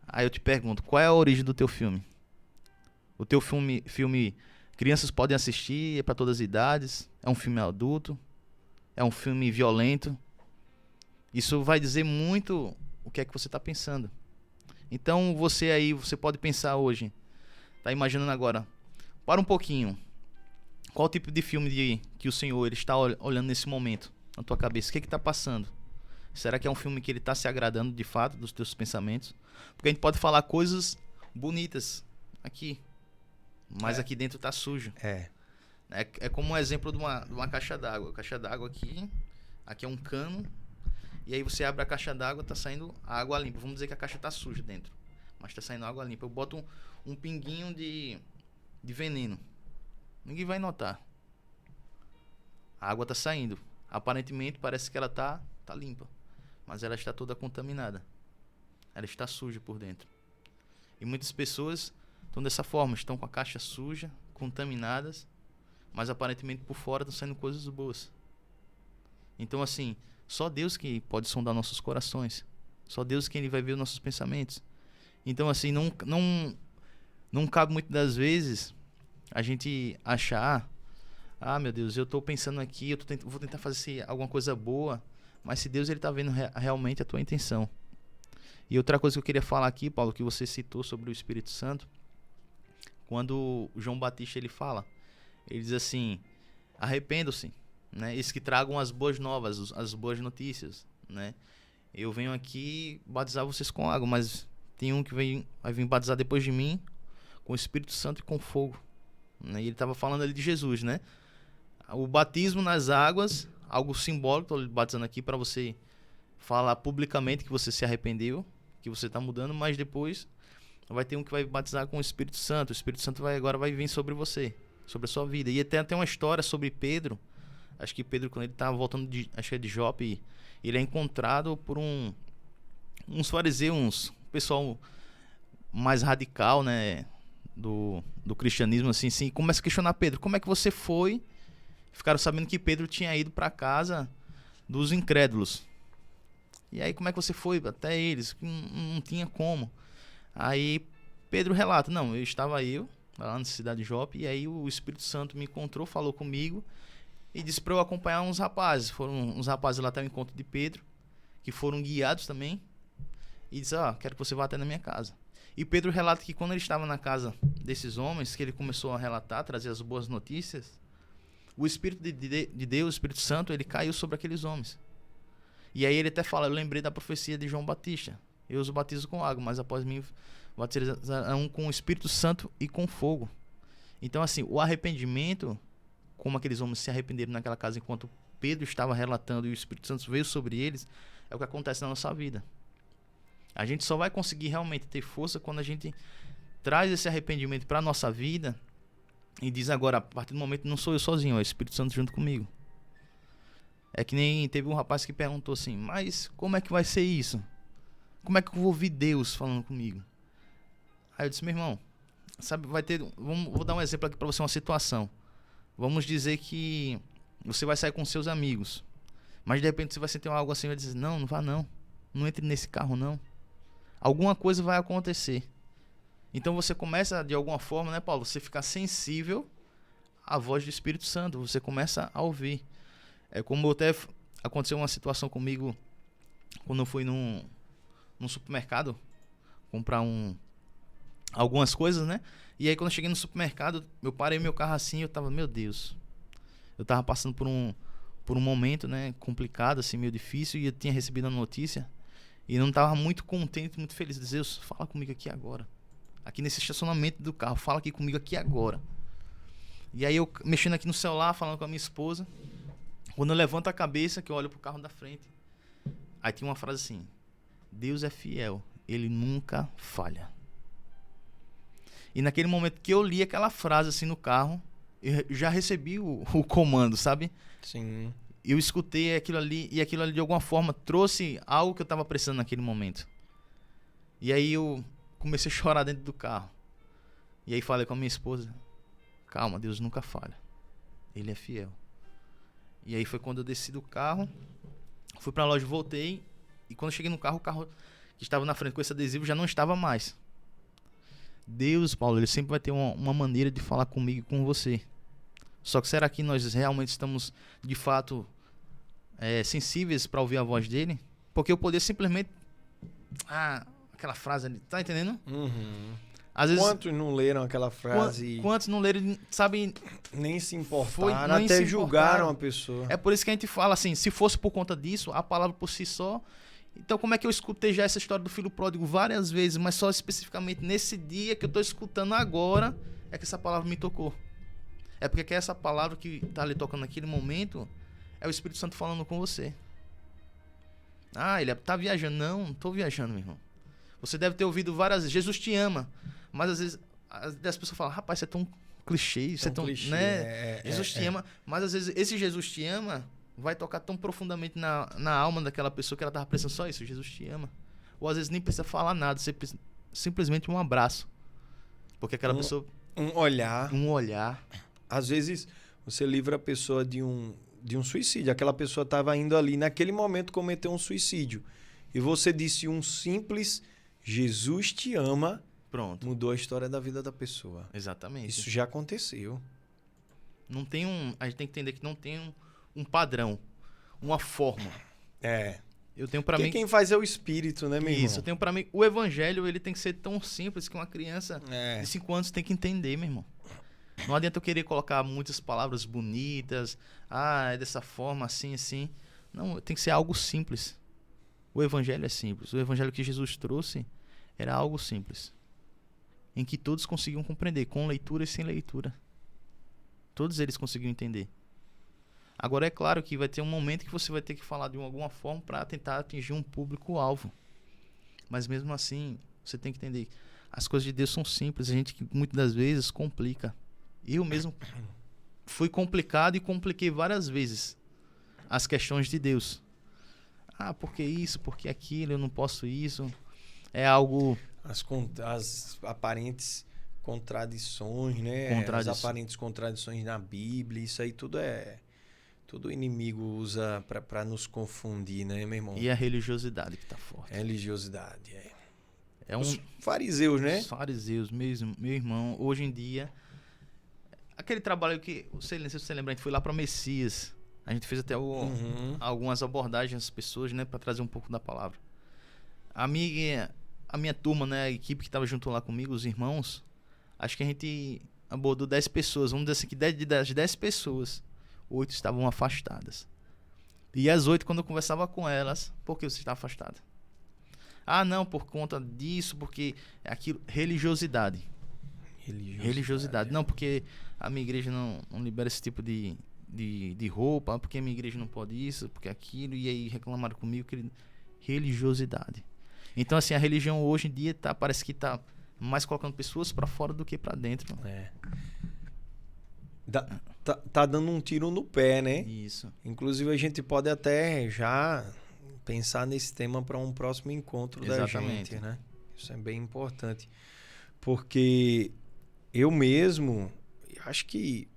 Aí eu te pergunto, qual é a origem do teu filme? O teu filme crianças podem assistir, é para todas as idades, é um filme adulto, é um filme violento. Isso vai dizer muito o que é que você está pensando. Então você aí, você pode pensar hoje, tá imaginando agora, para um pouquinho, qual tipo de filme que o Senhor ele está olhando nesse momento na tua cabeça? O que está passando? Será que é um filme que ele está se agradando de fato dos teus pensamentos? Porque a gente pode falar coisas bonitas aqui, mas aqui dentro está sujo. É como um exemplo de uma caixa d'água. A caixa d'água aqui é um cano. E aí você abre a caixa d'água, tá saindo água limpa. Vamos dizer que a caixa tá suja dentro, mas tá saindo água limpa. Eu boto um pinguinho de veneno. Ninguém vai notar. A água tá saindo. Aparentemente parece que ela tá limpa, mas ela está toda contaminada. Ela está suja por dentro. E muitas pessoas estão dessa forma, estão com a caixa suja, contaminadas, mas aparentemente por fora estão saindo coisas boas. Então assim, só Deus que pode sondar nossos corações. Só Deus que ele vai ver os nossos pensamentos. Então assim, não cabe muitas das vezes a gente achar, meu Deus, eu estou pensando aqui, vou tentar fazer alguma coisa boa, mas se Deus ele está vendo realmente a tua intenção. E outra coisa que eu queria falar aqui, Paulo, que você citou sobre o Espírito Santo, quando o João Batista ele fala, ele diz assim: arrependam-se, né? Esses que tragam as boas novas, as boas notícias, né? Eu venho aqui batizar vocês com água, mas tem um que vai vir batizar depois de mim com o Espírito Santo e com fogo, né? E ele estava falando ali de Jesus, né? O batismo nas águas, algo simbólico, estou batizando aqui para você falar publicamente que você se arrependeu, que você está mudando, mas depois vai ter um que vai batizar com o Espírito Santo. O Espírito Santo agora vai vir sobre você, sobre a sua vida. E até tem uma história sobre Pedro. Acho que Pedro, quando ele estava voltando de Jope, ele é encontrado por uns fariseus, um pessoal mais radical, né, do cristianismo, assim, começa a questionar Pedro: como é que você foi? Ficaram sabendo que Pedro tinha ido para casa dos incrédulos. E aí, como é que você foi até eles? Não tinha como. Aí Pedro relata: não, eu estava lá na cidade de Jope, e aí o Espírito Santo me encontrou, falou comigo e disse para eu acompanhar uns rapazes. Foram uns rapazes lá até o encontro de Pedro, que foram guiados também, e disse: quero que você vá até na minha casa. E Pedro relata que quando ele estava na casa desses homens, que ele começou a relatar, trazer as boas notícias, o Espírito de Deus, o Espírito Santo, ele caiu sobre aqueles homens. E aí ele até fala: eu lembrei da profecia de João Batista: eu os batizo com água, mas após mim batizarão com o Espírito Santo e com fogo. Então assim, o arrependimento, como aqueles homens se arrependeram naquela casa enquanto Pedro estava relatando e o Espírito Santo veio sobre eles, é o que acontece na nossa vida. A gente só vai conseguir realmente ter força quando a gente traz esse arrependimento para a nossa vida e diz: agora, a partir do momento, não sou eu sozinho, é o Espírito Santo junto comigo. É que nem teve um rapaz que perguntou assim: mas como é que vai ser isso? Como é que eu vou ouvir Deus falando comigo? Aí eu disse: meu irmão, sabe, vou dar um exemplo aqui para você, uma situação. Vamos dizer que você vai sair com seus amigos, mas de repente você vai sentir algo assim e vai dizer: não vá não entre nesse carro não. Alguma coisa vai acontecer. Então você começa, de alguma forma, né, Paulo, você ficar sensível à voz do Espírito Santo, você começa a ouvir. É como até aconteceu uma situação comigo quando eu fui num supermercado comprar algumas coisas, né? E aí quando eu cheguei no supermercado, eu parei meu carro assim, eu tava, meu Deus. Eu tava passando por um momento, né, complicado, assim, meio difícil, e eu tinha recebido a notícia e não tava muito contente, muito feliz. Deus, fala comigo aqui agora. Aqui nesse estacionamento do carro, fala aqui comigo aqui agora. E aí eu mexendo aqui no celular, falando com a minha esposa. Quando eu levanto a cabeça, que eu olho pro carro da frente, aí tinha uma frase assim: Deus é fiel, Ele nunca falha. E naquele momento que eu li aquela frase assim no carro, eu já recebi o comando, sabe? Sim. Eu escutei aquilo ali, e aquilo ali de alguma forma trouxe algo que eu tava precisando naquele momento. E aí eu comecei a chorar dentro do carro. E aí falei com a minha esposa: calma, Deus nunca falha, Ele é fiel. E aí foi quando eu desci do carro, fui pra loja, voltei, e quando eu cheguei no carro, o carro que estava na frente com esse adesivo já não estava mais. Deus, Paulo, Ele sempre vai ter uma maneira de falar comigo e com você. Só que será que nós realmente estamos, de fato, sensíveis para ouvir a voz dele? Porque eu poderia simplesmente... aquela frase ali, tá entendendo? Uhum. Às vezes, Quantos não leram aquela frase? Quantos não leram, sabe? Nem se importaram, nem até se julgaram importaram. a pessoa. É por isso que a gente fala assim, se fosse por conta disso, a palavra por si só... Então como é que eu escutei já essa história do filho pródigo várias vezes, mas só especificamente nesse dia que eu tô escutando agora, é que essa palavra me tocou. É porque é essa palavra que tá ali tocando naquele momento, é o Espírito Santo falando com você. Ele tá viajando. Não tô viajando, meu irmão. Você deve ter ouvido várias vezes, Jesus te ama. Mas às vezes as pessoas falam, rapaz, você é tão clichê, isso é tão clichê, né? Jesus te ama. Mas às vezes esse Jesus te ama vai tocar tão profundamente na alma daquela pessoa que ela tava pensando só isso, Jesus te ama. Ou às vezes nem precisa falar nada, você precisa, simplesmente um abraço. Porque aquela pessoa... Um olhar. Um olhar. Às vezes você livra a pessoa de um suicídio. Aquela pessoa estava indo ali, naquele momento, cometer um suicídio. E você disse um simples Jesus te ama. Pronto. Mudou a história da vida da pessoa. Exatamente. Isso já aconteceu. Não tem a gente tem que entender que não tem um padrão, uma forma. Eu tenho para mim... quem faz é o Espírito, né, meu irmão? Isso, eu tenho para mim... O evangelho, ele tem que ser tão simples que uma criança de 5 anos tem que entender, meu irmão. Não adianta eu querer colocar muitas palavras bonitas. É dessa forma, assim, assim. Não, tem que ser algo simples. O evangelho é simples. O evangelho que Jesus trouxe era algo simples. Em que todos conseguiam compreender, com leitura e sem leitura. Todos eles conseguiam entender. Agora é claro que vai ter um momento que você vai ter que falar de alguma forma para tentar atingir um público-alvo. Mas mesmo assim, você tem que entender. As coisas de Deus são simples. A gente que muitas das vezes complica. Eu mesmo fui complicado e compliquei várias vezes as questões de Deus. Por que isso? Por que aquilo? Eu não posso isso. É algo... As aparentes contradições, né? As aparentes contradições na Bíblia. Isso aí tudo Todo inimigo usa para nos confundir, né, meu irmão? E a religiosidade que tá forte. Religiosidade, Os fariseus, né? Os fariseus mesmo, meu irmão. Hoje em dia, aquele trabalho que, não sei se você lembra, a gente foi lá para Messias. A gente fez até algumas abordagens às pessoas, né, para trazer um pouco da palavra. A minha turma, né, a equipe que tava junto lá comigo, os irmãos, acho que a gente abordou 10 pessoas. Vamos dizer assim que das 10 pessoas, 8 estavam afastadas. E as 8, quando eu conversava com elas, por que você está afastada? Não, por conta disso, porque é aquilo, religiosidade. Não, porque a minha igreja não libera esse tipo de roupa, porque a minha igreja não pode isso, porque aquilo, e aí reclamaram comigo que religiosidade. Então, assim, a religião hoje em dia parece que tá mais colocando pessoas para fora do que para dentro. Tá dando um tiro no pé, né? Isso. Inclusive, a gente pode até já pensar nesse tema para um próximo encontro da gente, né? Isso é bem importante. Porque eu mesmo, acho que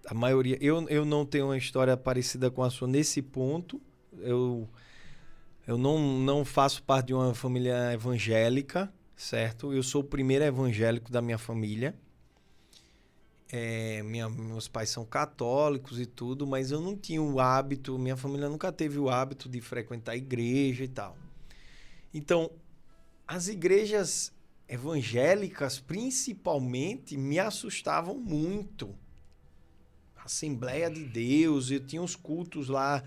a maioria... Eu não tenho uma história parecida com a sua nesse ponto. Eu não faço parte de uma família evangélica, certo? Eu sou o primeiro evangélico da minha família. Meus pais são católicos e tudo, mas eu não tinha o hábito, minha família nunca teve o hábito de frequentar a igreja e tal. Então, as igrejas evangélicas, principalmente, me assustavam muito. Assembleia de Deus, eu tinha os cultos lá.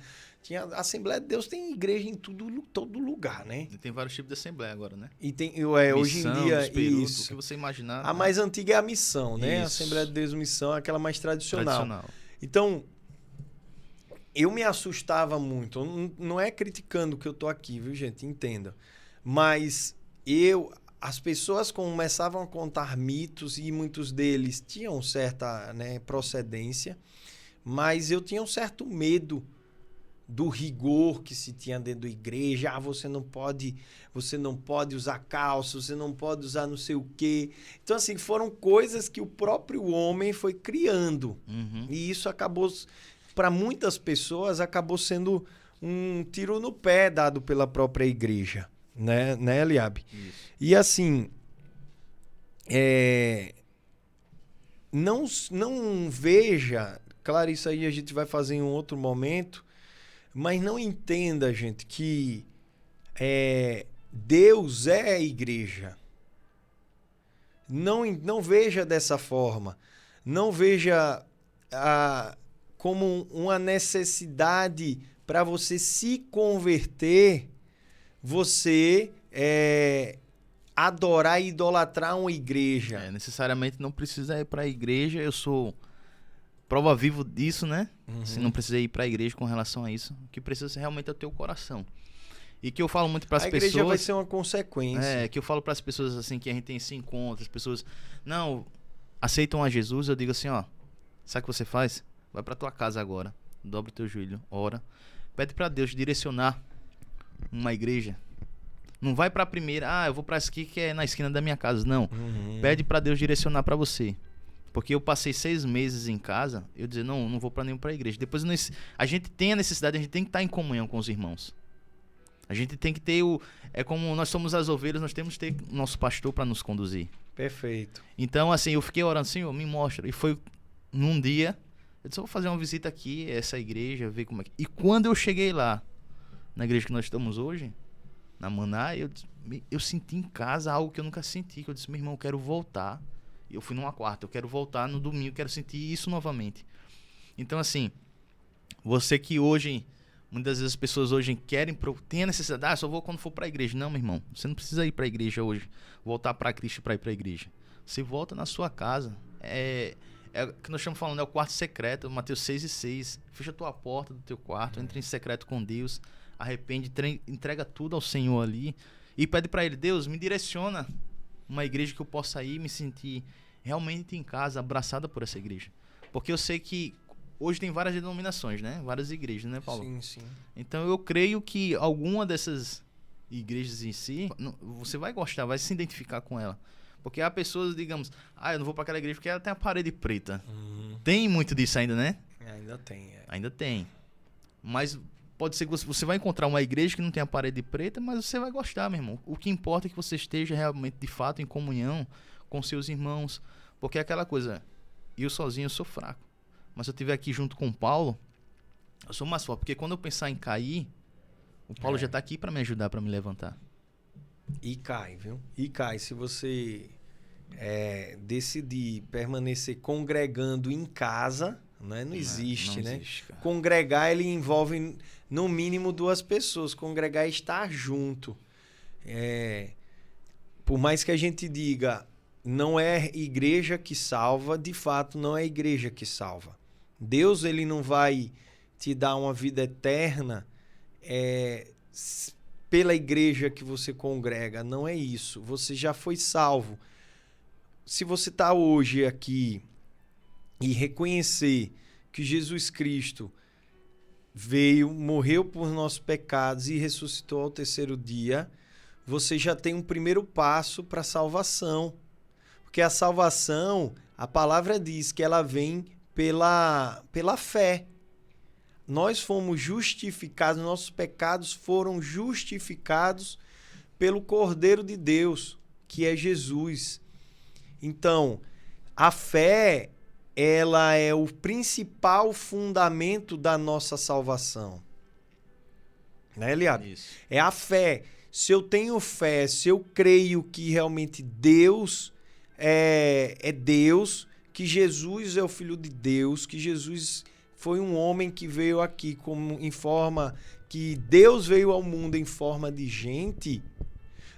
A Assembleia de Deus tem igreja em todo lugar, né? E tem vários tipos de assembleia agora, né? E tem, hoje em dia, Perutos, isso. O que você imaginar. A mais antiga é a missão, né? A Isso. Assembleia de Deus Missão é aquela mais tradicional. Então, eu me assustava muito. Não é criticando que eu tô aqui, viu, gente? Entenda. Mas as pessoas começavam a contar mitos e muitos deles tinham certa, né, procedência, mas eu tinha um certo medo do rigor que se tinha dentro da igreja. Você não pode usar calça, você não pode usar não sei o quê. Então, assim, foram coisas que o próprio homem foi criando. Uhum. E isso acabou, para muitas pessoas, acabou sendo um tiro no pé dado pela própria igreja. Né, Eliabe? Isso. E assim, não veja, claro, isso aí a gente vai fazer em um outro momento, mas não entenda, gente, que Deus é a igreja. Não veja dessa forma. Não veja como uma necessidade para você se converter, você adorar e idolatrar uma igreja. Necessariamente não precisa ir para a igreja. Eu sou prova viva disso, né? Uhum. Você não precisa ir para a igreja com relação a isso. O que precisa realmente é o teu coração. E que eu falo muito para as pessoas... A igreja vai ser uma consequência. Que eu falo para as pessoas assim, que a gente tem esse encontro, as pessoas não aceitam a Jesus, eu digo assim, ó, sabe o que você faz? Vai para tua casa agora, dobra o teu joelho, ora, pede para Deus direcionar uma igreja. Não vai pra primeira, eu vou pra essa aqui que é na esquina da minha casa. Não. Uhum. Pede pra Deus direcionar pra você. Porque eu passei 6 meses em casa, eu dizia, não vou pra nenhuma igreja. Depois a gente tem a necessidade, a gente tem que estar em comunhão com os irmãos. A gente tem que ter é como nós somos as ovelhas, nós temos que ter nosso pastor pra nos conduzir. Perfeito. Então, assim, eu fiquei orando, Senhor, me mostra. E foi num dia, eu disse, eu vou fazer uma visita aqui, essa igreja, ver como é que... E quando eu cheguei lá, na igreja que nós estamos hoje, na Maná, eu senti em casa algo que eu nunca senti, que eu disse, meu irmão, eu quero voltar. E eu fui numa quarta, eu quero voltar no domingo, quero sentir isso novamente. Então, assim, você que hoje, muitas vezes as pessoas hoje têm a necessidade, só vou quando for para a igreja. Não, meu irmão, você não precisa ir para a igreja hoje, voltar para Cristo para ir para a igreja. Você volta na sua casa. É o que nós estamos falando, é o quarto secreto, Mateus 6:6. Fecha a tua porta do teu quarto, entra em secreto com Deus, arrepende, entrega tudo ao Senhor ali e pede para Ele, Deus, me direciona uma igreja que eu possa ir, me sentir realmente em casa, abraçada por essa igreja. Porque eu sei que hoje tem várias denominações, né? Várias igrejas, né, Paulo? Sim, sim. Então eu creio que alguma dessas igrejas em si, você vai gostar, vai se identificar com ela. Porque há pessoas, digamos, eu não vou para aquela igreja porque ela tem a parede preta. Uhum. Tem muito disso ainda, né? Ainda tem. Ainda tem. Mas pode ser que você vai encontrar uma igreja que não tem a parede preta, mas você vai gostar, meu irmão. O que importa é que você esteja realmente, de fato, em comunhão com seus irmãos. Porque é aquela coisa, eu sozinho eu sou fraco. Mas se eu estiver aqui junto com o Paulo, eu sou mais forte. Porque quando eu pensar em cair, o Paulo já está aqui para me ajudar, para me levantar. E cai, viu? E cai. Se você decidir permanecer congregando em casa, né? Não existe, não né? Existe, cara. Congregar, ele envolve no mínimo 2 pessoas. Congregar é estar junto. Por mais que a gente diga, não é igreja que salva, de fato não é igreja que salva. Deus, ele não vai te dar uma vida eterna pela igreja que você congrega. Não é isso. Você já foi salvo. Se você está hoje aqui e reconhecer que Jesus Cristo veio, morreu por nossos pecados e ressuscitou ao 3º dia, você já tem um primeiro passo para a salvação. Porque a salvação, a palavra diz que ela vem pela fé. Nós fomos justificados, nossos pecados foram justificados pelo Cordeiro de Deus, que é Jesus. Então, a fé, ela é o principal fundamento da nossa salvação. Né, Eliabe? Isso. É a fé. Se eu tenho fé, se eu creio que realmente Deus é Deus, que Jesus é o Filho de Deus, que Jesus foi um homem que veio aqui em forma, que Deus veio ao mundo em forma de gente,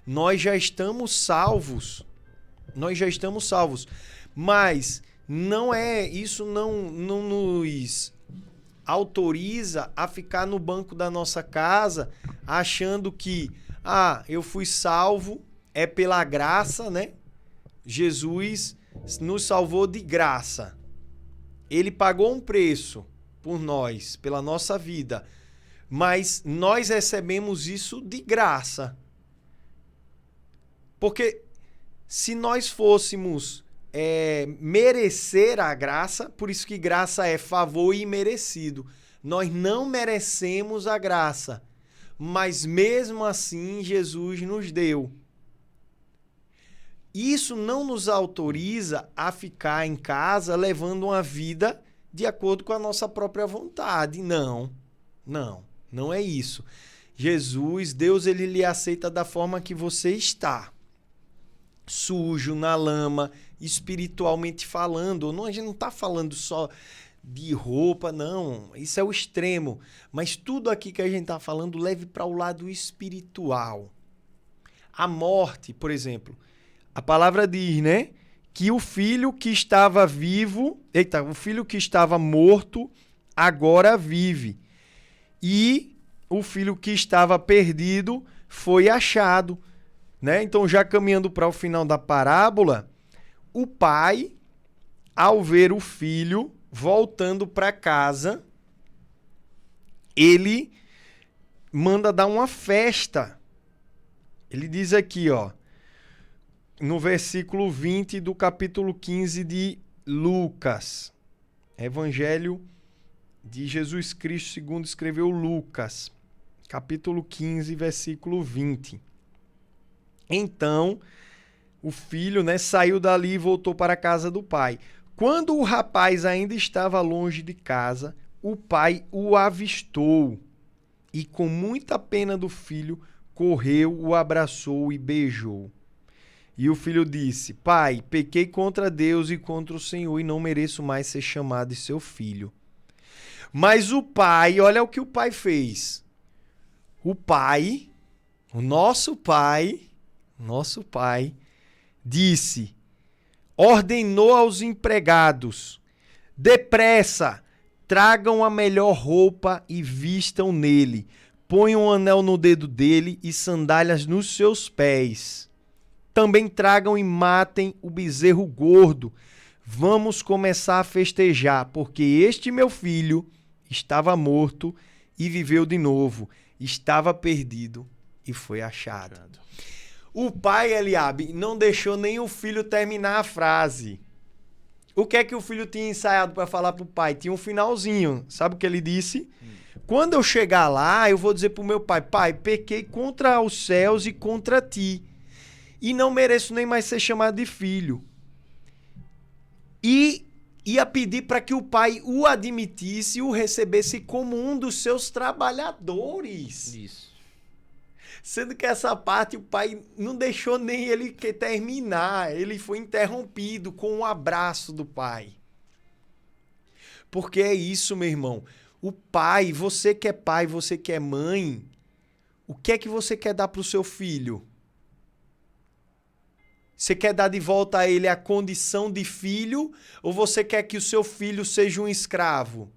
nós já estamos salvos. Nós já estamos salvos. Mas isso não nos autoriza a ficar no banco da nossa casa achando que eu fui salvo, é pela graça, né? Jesus nos salvou de graça. Ele pagou um preço por nós, pela nossa vida. Mas nós recebemos isso de graça. Porque se nós fôssemos merecer a graça, por isso que graça é favor imerecido. Nós não merecemos a graça, mas mesmo assim Jesus nos deu. Isso não nos autoriza a ficar em casa levando uma vida de acordo com a nossa própria vontade. Não é isso. Jesus, Deus, ele lhe aceita da forma que você está. Sujo, na lama, espiritualmente falando. Não, a gente não está falando só de roupa, não. Isso é o extremo. Mas tudo aqui que a gente está falando leve para o lado espiritual. A morte, por exemplo. A palavra diz, né? Que o filho que estava o filho que estava morto agora vive. E o filho que estava perdido foi achado. Né? Então, já caminhando para o final da parábola, o pai, ao ver o filho voltando para casa, ele manda dar uma festa. Ele diz aqui, no versículo 20 do capítulo 15 de Lucas, Evangelho de Jesus Cristo segundo escreveu Lucas, capítulo 15, versículo 20. Então, o filho, né, saiu dali e voltou para a casa do pai. Quando o rapaz ainda estava longe de casa, o pai o avistou e, com muita pena do filho, correu, o abraçou e beijou. E o filho disse: Pai, pequei contra Deus e contra o Senhor e não mereço mais ser chamado de seu filho. Mas o pai, olha o que o pai fez. O nosso pai, ordenou aos empregados: depressa, tragam a melhor roupa e vistam nele. Ponham um anel no dedo dele e sandálias nos seus pés. Também tragam e matem o bezerro gordo. Vamos começar a festejar, porque este meu filho estava morto e viveu de novo. Estava perdido e foi achado. O pai, Eliabe, não deixou nem o filho terminar a frase. O que é que o filho tinha ensaiado para falar pro pai? Tinha um finalzinho. Sabe o que ele disse? Quando eu chegar lá, eu vou dizer pro meu pai: Pai, pequei contra os céus e contra ti. E não mereço nem mais ser chamado de filho. E ia pedir para que o pai o admitisse e o recebesse como um dos seus trabalhadores. Isso. Sendo que essa parte o pai não deixou nem ele terminar. Ele foi interrompido com um abraço do pai. Porque é isso, meu irmão. O pai, você que é pai, você que é mãe, o que é que você quer dar para o seu filho? Você quer dar de volta a ele a condição de filho ou você quer que o seu filho seja um escravo?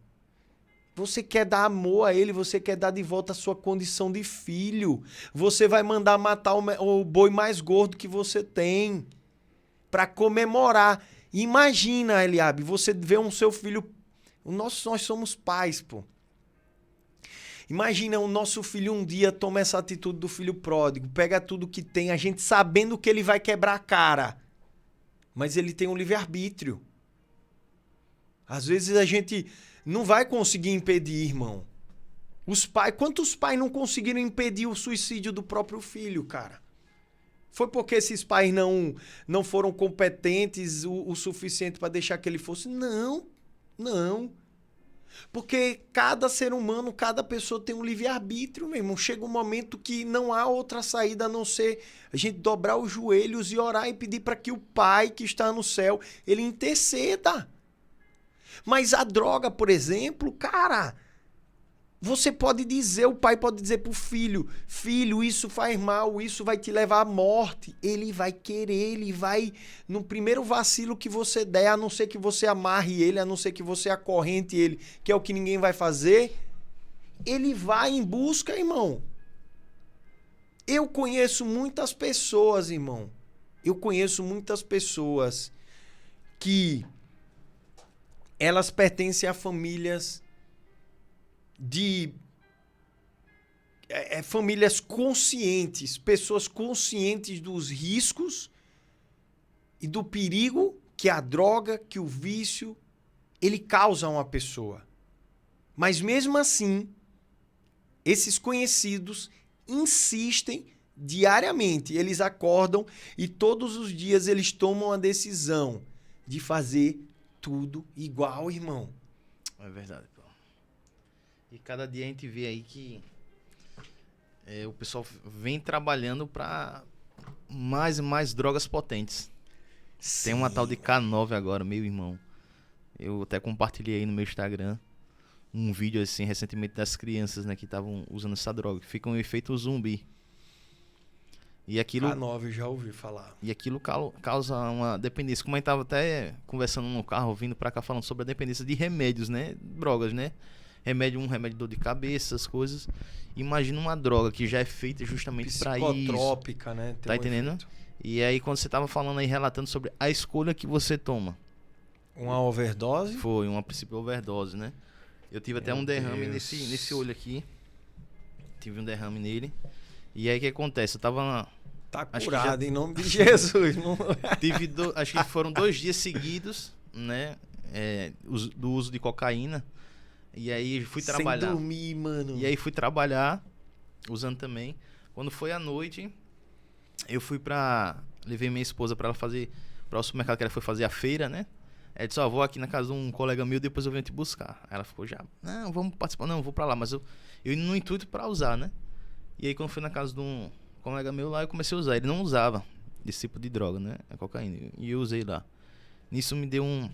Você quer dar amor a ele, você quer dar de volta a sua condição de filho. Você vai mandar matar o boi mais gordo que você tem para comemorar. Imagina, Eliabe, você vê um seu filho... Nós somos pais, pô. Imagina o nosso filho um dia toma essa atitude do filho pródigo, pega tudo que tem, a gente sabendo que ele vai quebrar a cara. Mas ele tem um livre-arbítrio. Às vezes a gente não vai conseguir impedir, irmão. Quantos pais não conseguiram impedir o suicídio do próprio filho, cara? Foi porque esses pais não foram competentes o suficiente para deixar que ele fosse? Não, não. Porque cada ser humano, cada pessoa tem um livre-arbítrio, meu irmão. Chega um momento que não há outra saída a não ser a gente dobrar os joelhos e orar e pedir para que o Pai que está no céu, ele interceda. Mas a droga, por exemplo, cara, você pode dizer, o pai pode dizer pro filho, filho, isso faz mal, isso vai te levar à morte. Ele vai querer, ele vai, no primeiro vacilo que você der, a não ser que você amarre ele, a não ser que você acorrente ele, que é o que ninguém vai fazer, ele vai em busca, irmão. Eu conheço muitas pessoas, irmão. Eu conheço muitas pessoas que elas pertencem a famílias de famílias conscientes, pessoas conscientes dos riscos e do perigo que a droga, que o vício, ele causa a uma pessoa. Mas mesmo assim, esses conhecidos insistem diariamente, eles acordam e todos os dias eles tomam a decisão de fazer tudo igual, irmão. É verdade. E cada dia a gente vê aí que o pessoal vem trabalhando para mais e mais drogas potentes. Sim. Tem uma tal de K9 agora, meu irmão. Eu até compartilhei aí no meu Instagram um vídeo assim recentemente das crianças, né, que estavam usando essa droga. Fica um efeito zumbi. E aquilo, K9, já ouvi falar. E aquilo causa uma dependência. Como a gente tava até conversando no carro, vindo para cá falando sobre a dependência de remédios, né? Drogas, né? Remédio de dor de cabeça, essas coisas. Imagina uma droga que já é feita justamente para isso. Psicotrópica, né? Tá entendendo? Efeito. E aí, quando você tava falando aí, relatando sobre a escolha que você toma. Uma overdose? Foi, uma princípio overdose, né? Eu tive até um derrame nesse olho aqui. Tive um derrame nele. E aí, o que acontece? Eu tava... Tá curado, em nome de Jesus. Acho que foram 2 dias seguidos, né? Do uso de cocaína. E aí fui trabalhar. Sem dormir, mano. E aí fui trabalhar, usando também. Quando foi à noite, eu fui levei minha esposa pra ela fazer, para o supermercado que ela foi fazer a feira, né? Ela disse, vou aqui na casa de um colega meu, depois eu venho te buscar. Ela ficou já, não, vamos participar, não, vou pra lá. Mas eu indo no intuito pra usar, né? E aí quando fui na casa de um colega meu lá, eu comecei a usar. Ele não usava esse tipo de droga, né? A cocaína. E eu usei lá. Nisso me deu um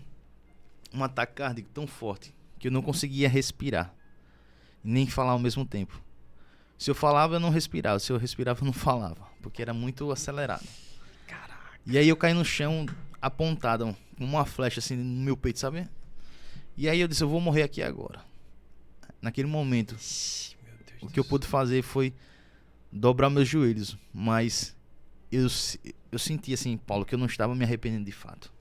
ataque cardíaco tão forte que eu não conseguia respirar, nem falar ao mesmo tempo. Se eu falava, eu não respirava. Se eu respirava, eu não falava, porque era muito acelerado. Caraca. E aí eu caí no chão, apontado, com uma flecha assim no meu peito, sabe? E aí eu disse, eu vou morrer aqui agora. Naquele momento, o que eu pude fazer foi dobrar meus joelhos, mas eu senti assim, Paulo, que eu não estava me arrependendo de fato.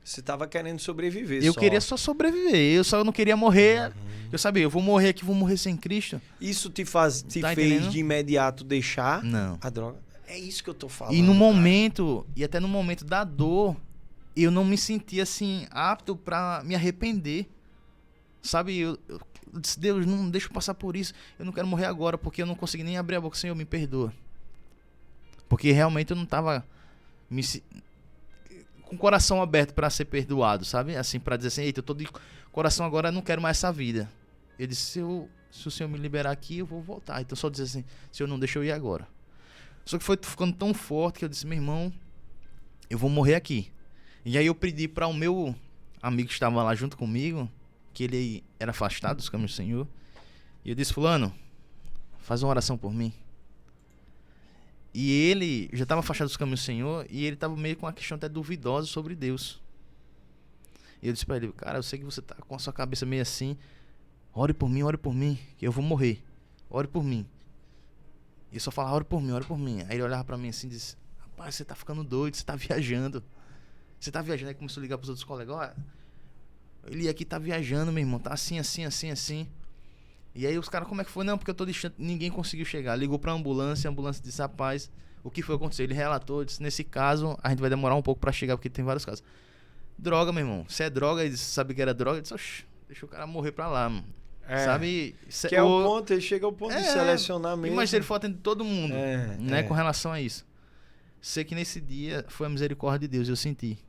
Você tava querendo sobreviver Eu queria só sobreviver, eu só não queria morrer. Eu sabia, eu vou morrer aqui, vou morrer sem Cristo. Isso te fez de imediato deixar a droga? É isso que eu tô falando. E no momento, e até no momento da dor, eu não me sentia assim, apto pra me arrepender. Sabe, eu disse, Deus, não deixa eu passar por isso. Eu não quero morrer agora, porque eu não consegui nem abrir a boca. Senhor, me perdoa. Porque realmente eu não tava com o coração aberto para ser perdoado, sabe? Assim, para dizer assim, eita, eu tô de coração agora, eu não quero mais essa vida. Eu disse, se o Senhor me liberar aqui, eu vou voltar. Então só dizer assim, Senhor, não deixa eu ir agora. Só que foi ficando tão forte que eu disse, meu irmão, eu vou morrer aqui. E aí eu pedi para o meu amigo que estava lá junto comigo, que ele era afastado dos caminhos do Senhor, e eu disse, fulano, faz uma oração por mim. E ele já estava afastado dos caminhos do Senhor, e ele estava meio com uma questão até duvidosa sobre Deus. E eu disse para ele, cara, eu sei que você tá com a sua cabeça meio assim, ore por mim, que eu vou morrer. Ore por mim. E eu só falava, ore por mim. Aí ele olhava para mim assim e disse, rapaz, você tá ficando doido, você tá viajando. Aí começou a ligar pros outros colegas, ó, ele aqui tá viajando, meu irmão, tá assim. E aí os caras, como é que foi? Não, porque eu tô distante, ninguém conseguiu chegar. Ligou pra ambulância, a ambulância disse, rapaz, o que foi acontecer? Ele relatou, disse, nesse caso, a gente vai demorar um pouco pra chegar, porque tem vários casos. Droga, meu irmão, se é droga, ele disse, sabe que era droga, ele disse, oxi, deixa o cara morrer pra lá, mano. Sabe? Que é o ponto, ele chega ao ponto de selecionar mesmo. Imagina se ele for atender todo mundo, né, com relação a isso. Sei que nesse dia foi a misericórdia de Deus, eu senti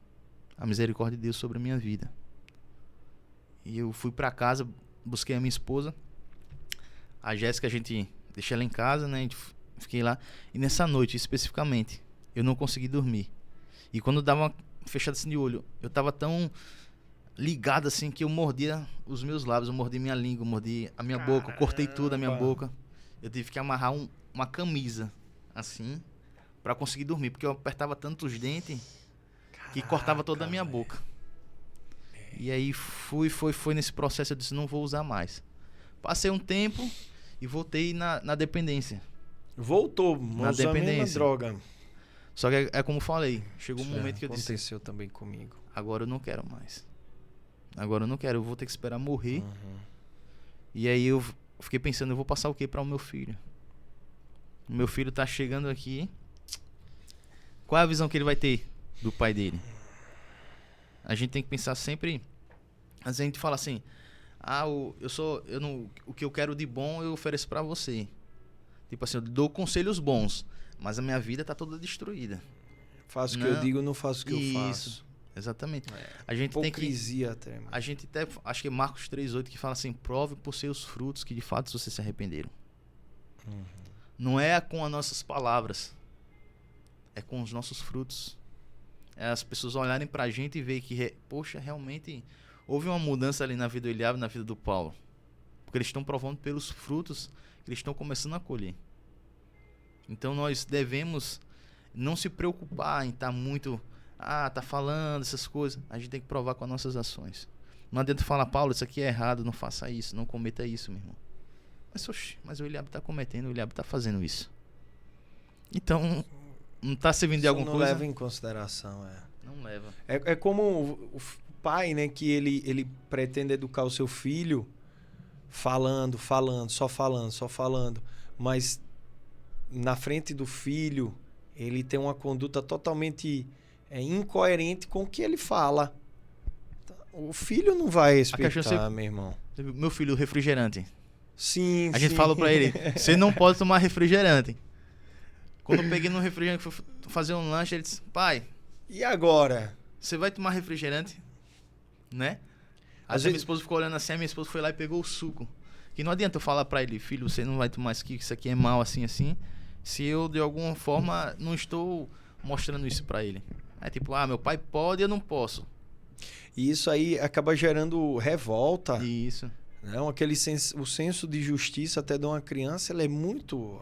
a misericórdia de Deus sobre a minha vida. E eu fui pra casa, busquei a minha esposa, a Jéssica, a gente deixei ela em casa, né? Fiquei lá. E nessa noite, especificamente, eu não consegui dormir. E quando dava uma fechada assim de olho, eu tava tão ligado assim que eu mordia os meus lábios, eu mordi minha língua, eu mordi a minha boca, eu cortei tudo a minha boca. Eu tive que amarrar uma camisa assim pra conseguir dormir, porque eu apertava tanto os dentes que cortava toda a minha boca. E aí foi nesse processo, eu disse, não vou usar mais. Passei um tempo e voltei na dependência. Voltou, na usando a mesma dependência. Droga. Só que é como eu falei, chegou um Isso momento que eu disse, aconteceu também comigo. agora eu não quero mais. Agora eu não quero, eu vou ter que esperar morrer. Uhum. E aí eu fiquei pensando, eu vou passar o que para o meu filho? O meu filho tá chegando aqui. Qual é a visão que ele vai ter do pai dele? A gente tem que pensar sempre. Às vezes a gente fala assim: o que eu quero de bom eu ofereço para você. Tipo assim, eu dou conselhos bons, mas a minha vida tá toda destruída. Faço o que eu digo, não faço o que eu faço. Exatamente. A gente hipocrisia até. A gente até, acho que é Marcos 3:8 que fala assim: prove por seus frutos que de fato vocês se arrependeram. Uhum. Não é com as nossas palavras, é com os nossos frutos. É as pessoas olharem pra gente e ver que, poxa, realmente houve uma mudança ali na vida do Eliabe e na vida do Paulo. Porque eles estão provando pelos frutos que eles estão começando a colher. Então nós devemos não se preocupar em estar muito, tá falando essas coisas. A gente tem que provar com as nossas ações. Não adianta falar, Paulo, isso aqui é errado, não faça isso, não cometa isso, meu irmão. Mas o Eliabe está cometendo, o Eliabe está fazendo isso. Então, não está servindo de alguma coisa? Não leva em consideração, Não leva. É como o pai, né, que ele pretende educar o seu filho falando, só falando. Mas na frente do filho, ele tem uma conduta totalmente incoerente com o que ele fala. O filho não vai respeitar, meu irmão. Meu filho, refrigerante. Sim, A gente falou pra ele, você não pode tomar refrigerante. Quando eu peguei no refrigerante, fui fazer um lanche, ele disse, pai, e agora? Você vai tomar refrigerante? Né? Às vezes minha esposa ficou olhando assim, a minha esposa foi lá e pegou o suco. Que não adianta eu falar pra ele, filho, você não vai tomar isso aqui é mal assim, se eu de alguma forma não estou mostrando isso pra ele. É tipo, meu pai pode, eu não posso. E isso aí acaba gerando revolta. Isso. Não, o senso de justiça até de uma criança, ele é muito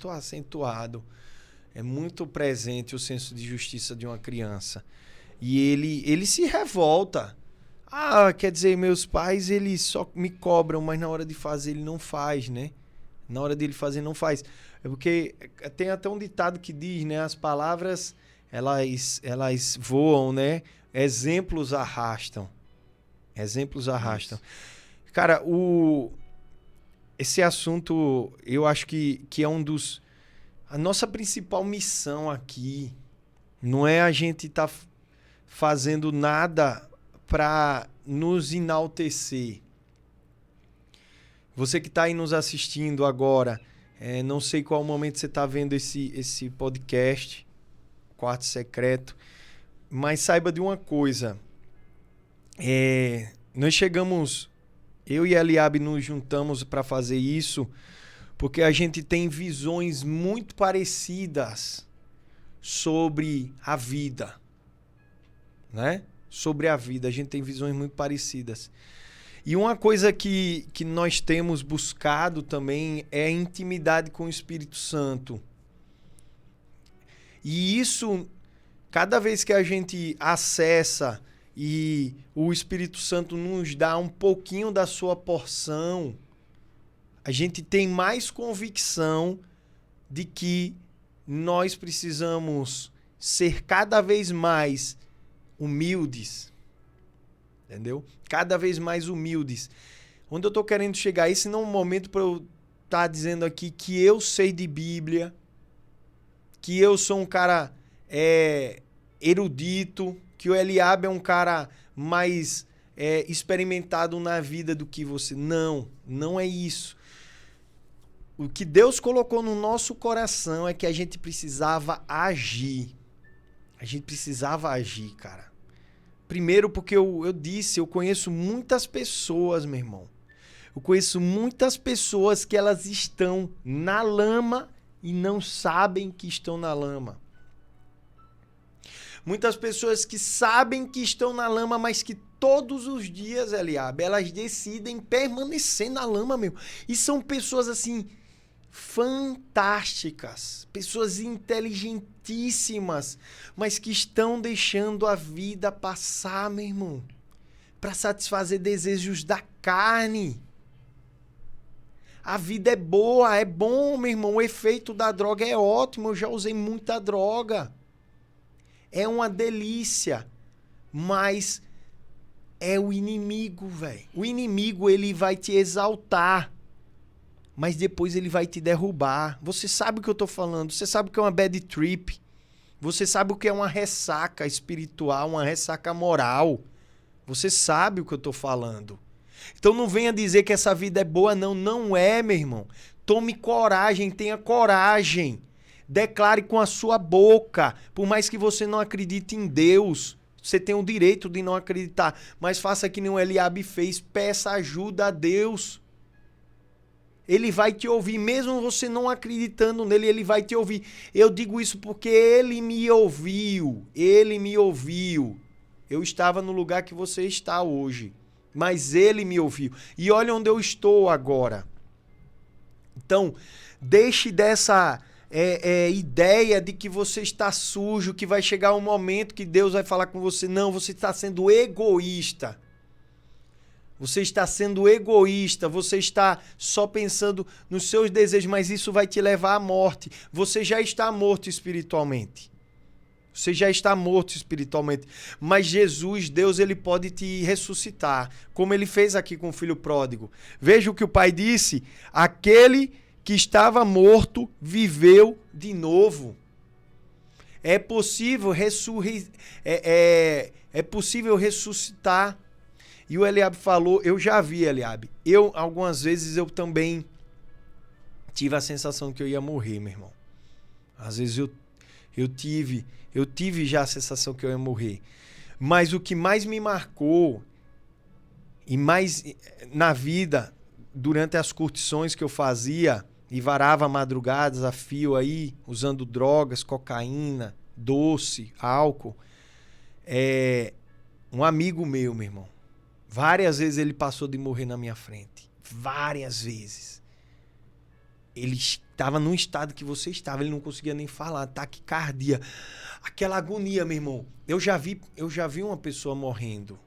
acentuado. É muito presente o senso de justiça de uma criança. E ele se revolta. Quer dizer, meus pais, eles só me cobram, mas na hora de fazer ele não faz, né? Na hora dele fazer não faz. É porque tem até um ditado que diz, né? As palavras, elas voam, né? Exemplos arrastam. Isso. Cara, esse assunto, eu acho que é um dos... A nossa principal missão aqui não é a gente estar fazendo nada para nos enaltecer. Você que está aí nos assistindo agora, não sei qual momento você está vendo esse podcast, Quarto Secreto, mas saiba de uma coisa. Nós chegamos... Eu e a Eliabe nos juntamos para fazer isso porque a gente tem visões muito parecidas sobre a vida, né? Sobre a vida, a gente tem visões muito parecidas. E uma coisa que nós temos buscado também é a intimidade com o Espírito Santo. E isso, cada vez que a gente acessa e o Espírito Santo nos dá um pouquinho da sua porção, a gente tem mais convicção de que nós precisamos ser cada vez mais humildes. Entendeu? Cada vez mais humildes. Onde eu estou querendo chegar? Esse não é um momento para eu estar dizendo aqui que eu sei de Bíblia, que eu sou um cara erudito, que o Eliabe é um cara mais experimentado na vida do que você. Não é isso. O que Deus colocou no nosso coração é que a gente precisava agir. A gente precisava agir, cara. Primeiro porque eu disse, eu conheço muitas pessoas, meu irmão. Eu conheço muitas pessoas que elas estão na lama e não sabem que estão na lama. Muitas pessoas que sabem que estão na lama, mas que todos os dias, Eliabe, elas decidem permanecer na lama, meu. E são pessoas, assim, fantásticas. Pessoas inteligentíssimas, mas que estão deixando a vida passar, meu irmão, para satisfazer desejos da carne. A vida é boa, é bom, meu irmão. O efeito da droga é ótimo. Eu já usei muita droga. É uma delícia. Mas é o inimigo, velho. O inimigo, ele vai te exaltar. Mas depois ele vai te derrubar. Você sabe o que eu tô falando. Você sabe o que é uma bad trip. Você sabe o que é uma ressaca espiritual, uma ressaca moral. Você sabe o que eu tô falando. Então não venha dizer que essa vida é boa, não. Não é, meu irmão. Tome coragem, tenha coragem. Declare com a sua boca. Por mais que você não acredite em Deus, você tem o direito de não acreditar. Mas faça que nem o Eliabe fez. Peça ajuda a Deus. Ele vai te ouvir. Mesmo você não acreditando nele, ele vai te ouvir. Eu digo isso porque ele me ouviu. Ele me ouviu. Eu estava no lugar que você está hoje. Mas ele me ouviu. E olha onde eu estou agora. Então, deixe dessa ideia de que você está sujo, que vai chegar um momento que Deus vai falar com você. Não, você está sendo egoísta. Você está sendo egoísta. Você está só pensando nos seus desejos, mas isso vai te levar à morte. Você já está morto espiritualmente. Você já está morto espiritualmente. Mas Jesus, Deus, ele pode te ressuscitar. Como ele fez aqui com o filho pródigo. Veja o que o pai disse. Aquele que estava morto viveu de novo. É possível possível ressuscitar. E o Eliabe falou, eu já vi, Eliabe. Algumas vezes, eu também tive a sensação que eu ia morrer, meu irmão. Às vezes eu tive já a sensação que eu ia morrer. Mas o que mais me marcou, e mais na vida, durante as curtições que eu fazia, e varava madrugadas a fio aí, usando drogas, cocaína, doce, álcool, um amigo meu irmão, várias vezes ele passou de morrer na minha frente. Várias vezes. Ele estava num estado que você estava, ele não conseguia nem falar, taquicardia, aquela agonia, meu irmão. Eu já vi uma pessoa morrendo,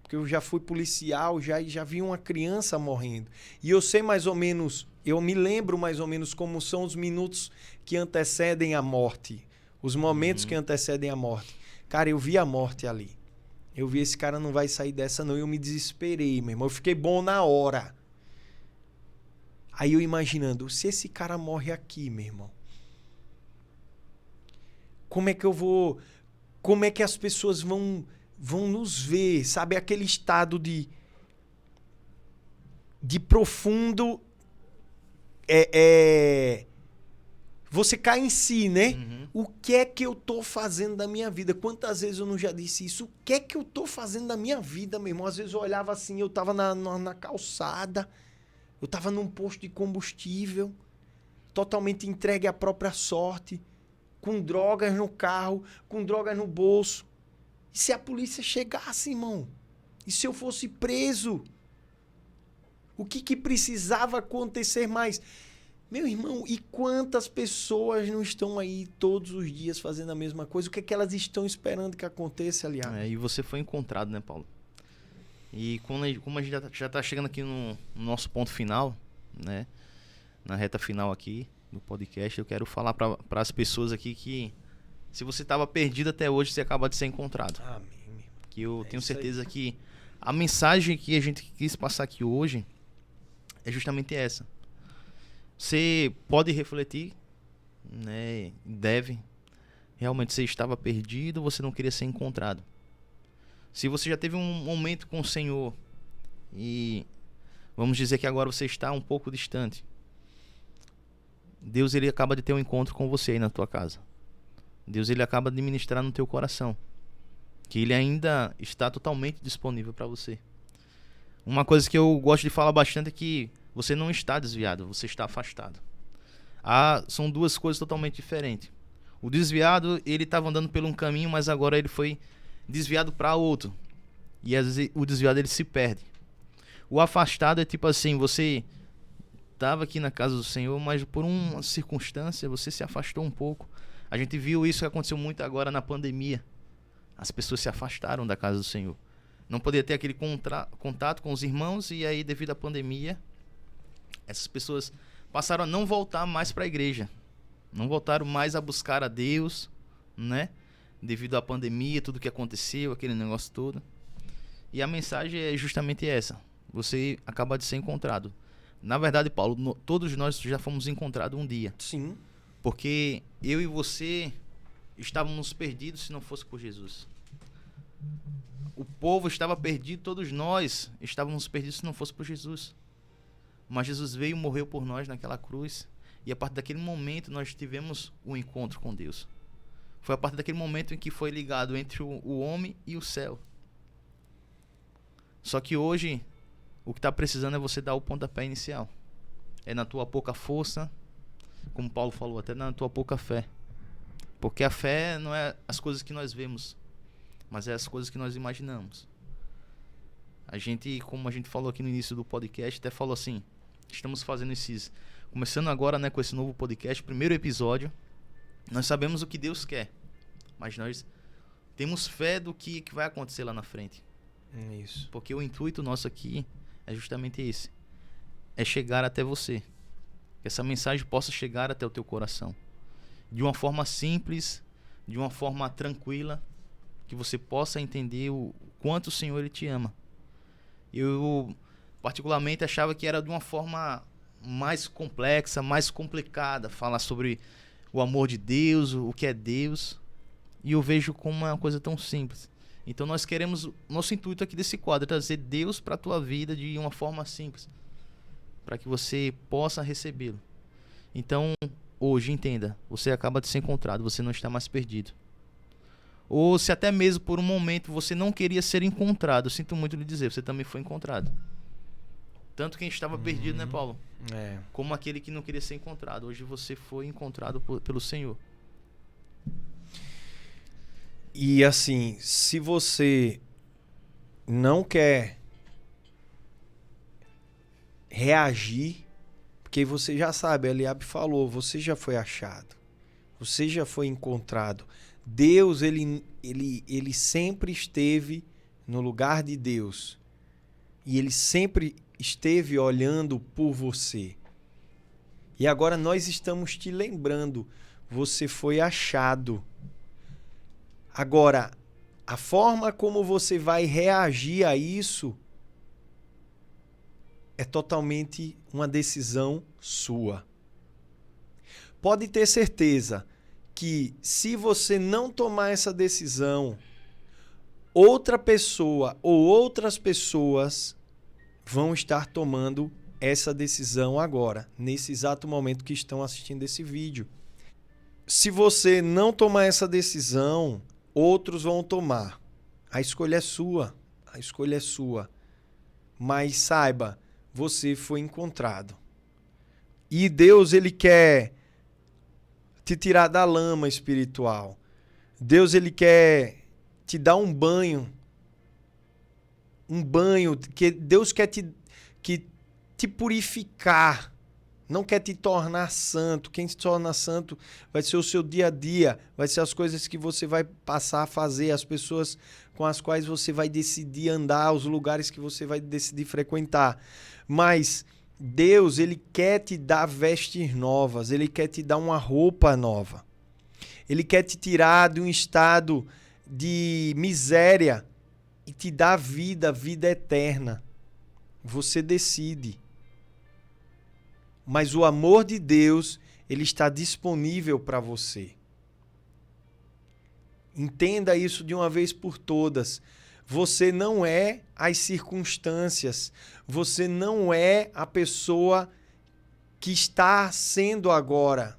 porque eu já fui policial, já vi uma criança morrendo, e eu sei mais ou menos, eu me lembro mais ou menos como são os minutos que antecedem a morte, os momentos que antecedem a morte. Cara, eu vi a morte ali, eu vi, esse cara não vai sair dessa não, eu me desesperei, meu irmão, eu fiquei bom na hora. Aí eu imaginando, se esse cara morre aqui, meu irmão, como é que eu vou... Como é que as pessoas vão nos ver, sabe? Aquele estado de profundo... Você cai em si, né? Uhum. O que é que eu tô fazendo da minha vida? Quantas vezes eu não já disse isso? O que é que eu tô fazendo da minha vida, meu irmão? Às vezes eu olhava assim, eu tava na calçada... Eu tava num posto de combustível, totalmente entregue à própria sorte, com drogas no carro, com drogas no bolso. E se a polícia chegasse, irmão? E se eu fosse preso? O que precisava acontecer mais? Meu irmão, e quantas pessoas não estão aí todos os dias fazendo a mesma coisa? O que é que elas estão esperando que aconteça, aliás? E você foi encontrado, né, Paulo? E como a gente já tá chegando aqui no nosso ponto final, né? Na reta final aqui do podcast, eu quero falar para as pessoas aqui que se você estava perdido até hoje, você acaba de ser encontrado. Amém. Que eu tenho certeza que a mensagem que a gente quis passar aqui hoje é justamente essa. Você pode refletir, né? Deve. Realmente você estava perdido, você não queria ser encontrado. Se você já teve um momento com o Senhor e vamos dizer que agora você está um pouco distante, Deus ele acaba de ter um encontro com você aí na tua casa. Deus ele acaba de ministrar no teu coração que ele ainda está totalmente disponível para você. Uma coisa que eu gosto de falar bastante é que você não está desviado, você está afastado. São duas coisas totalmente diferentes. O desviado, ele estava andando por um caminho, mas agora ele foi desviado para outro. E às vezes o desviado ele se perde. O afastado é tipo assim, você estava aqui na casa do Senhor, mas por uma circunstância você se afastou um pouco. A gente viu isso que aconteceu muito agora na pandemia. As pessoas se afastaram da casa do Senhor. Não podia ter aquele contato com os irmãos e aí devido à pandemia, essas pessoas passaram a não voltar mais para a igreja. Não voltaram mais a buscar a Deus, né? Devido à pandemia, tudo que aconteceu, aquele negócio todo. E a mensagem é justamente essa. Você acaba de ser encontrado. Na verdade, Paulo, todos nós já fomos encontrados um dia. Sim. Porque eu e você estávamos perdidos se não fosse por Jesus. O povo estava perdido, todos nós estávamos perdidos se não fosse por Jesus. Mas Jesus veio e morreu por nós naquela cruz. E a partir daquele momento nós tivemos um encontro com Deus. Foi a partir daquele momento em que foi ligado entre o homem e o céu. Só que hoje, o que está precisando é você dar o pontapé inicial. É na tua pouca força, como Paulo falou, até na tua pouca fé. Porque a fé não é as coisas que nós vemos, mas é as coisas que nós imaginamos. A gente, como a gente falou aqui no início do podcast, até falou assim, estamos fazendo começando agora, né, com esse novo podcast, primeiro episódio. Nós sabemos o que Deus quer, mas nós temos fé do que vai acontecer lá na frente. Isso. Porque o intuito nosso aqui é justamente esse. É chegar até você. Que essa mensagem possa chegar até o teu coração. De uma forma simples, de uma forma tranquila, que você possa entender o quanto o Senhor ele te ama. Eu particularmente achava que era de uma forma mais complexa, mais complicada, falar sobre o amor de Deus, o que é Deus, e eu vejo como uma coisa tão simples. Então nós queremos, nosso intuito aqui desse quadro é trazer Deus para a tua vida de uma forma simples, para que você possa recebê-lo. Então hoje, entenda, você acaba de ser encontrado, você não está mais perdido. Ou se até mesmo por um momento você não queria ser encontrado, eu sinto muito lhe dizer, você também foi encontrado. Tanto quem estava perdido, né, Paulo? É. Como aquele que não queria ser encontrado. Hoje você foi encontrado pelo Senhor. E assim, se você não quer reagir, porque você já sabe, Eliabe falou, você já foi achado. Você já foi encontrado. Deus, ele sempre esteve no lugar de Deus. E ele sempre esteve olhando por você. E agora nós estamos te lembrando, você foi achado. Agora, a forma como você vai reagir a isso é totalmente uma decisão sua. Pode ter certeza que se você não tomar essa decisão, outra pessoa ou outras pessoas vão estar tomando essa decisão agora, nesse exato momento que estão assistindo esse vídeo. Se você não tomar essa decisão, outros vão tomar. A escolha é sua. A escolha é sua. Mas saiba, você foi encontrado. E Deus, ele quer te tirar da lama espiritual. Deus, ele quer te dar um banho. Um banho. Que Deus quer te purificar. Não quer te tornar santo. Quem se torna santo vai ser o seu dia a dia. Vai ser as coisas que você vai passar a fazer. As pessoas com as quais você vai decidir andar. Os lugares que você vai decidir frequentar. Mas Deus, ele quer te dar vestes novas. Ele quer te dar uma roupa nova. Ele quer te tirar de um estado de miséria e te dar vida eterna. Você decide. Mas o amor de Deus, ele está disponível para você. Entenda isso de uma vez por todas. Você não é as circunstâncias. Você não é a pessoa que está sendo agora.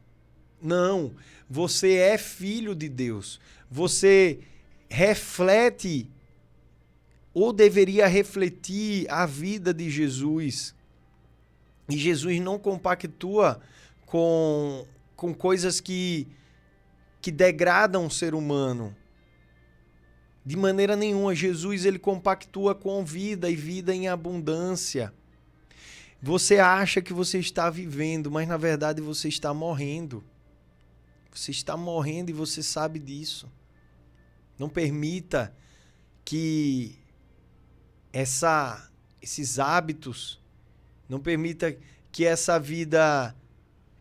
Não, você é filho de Deus. Você reflete ou deveria refletir a vida de Jesus. E Jesus não compactua com coisas que degradam o ser humano. De maneira nenhuma. Jesus, ele compactua com vida e vida em abundância. Você acha que você está vivendo, mas na verdade você está morrendo. Você está morrendo e você sabe disso. Não permita que esses hábitos, não permita que essa vida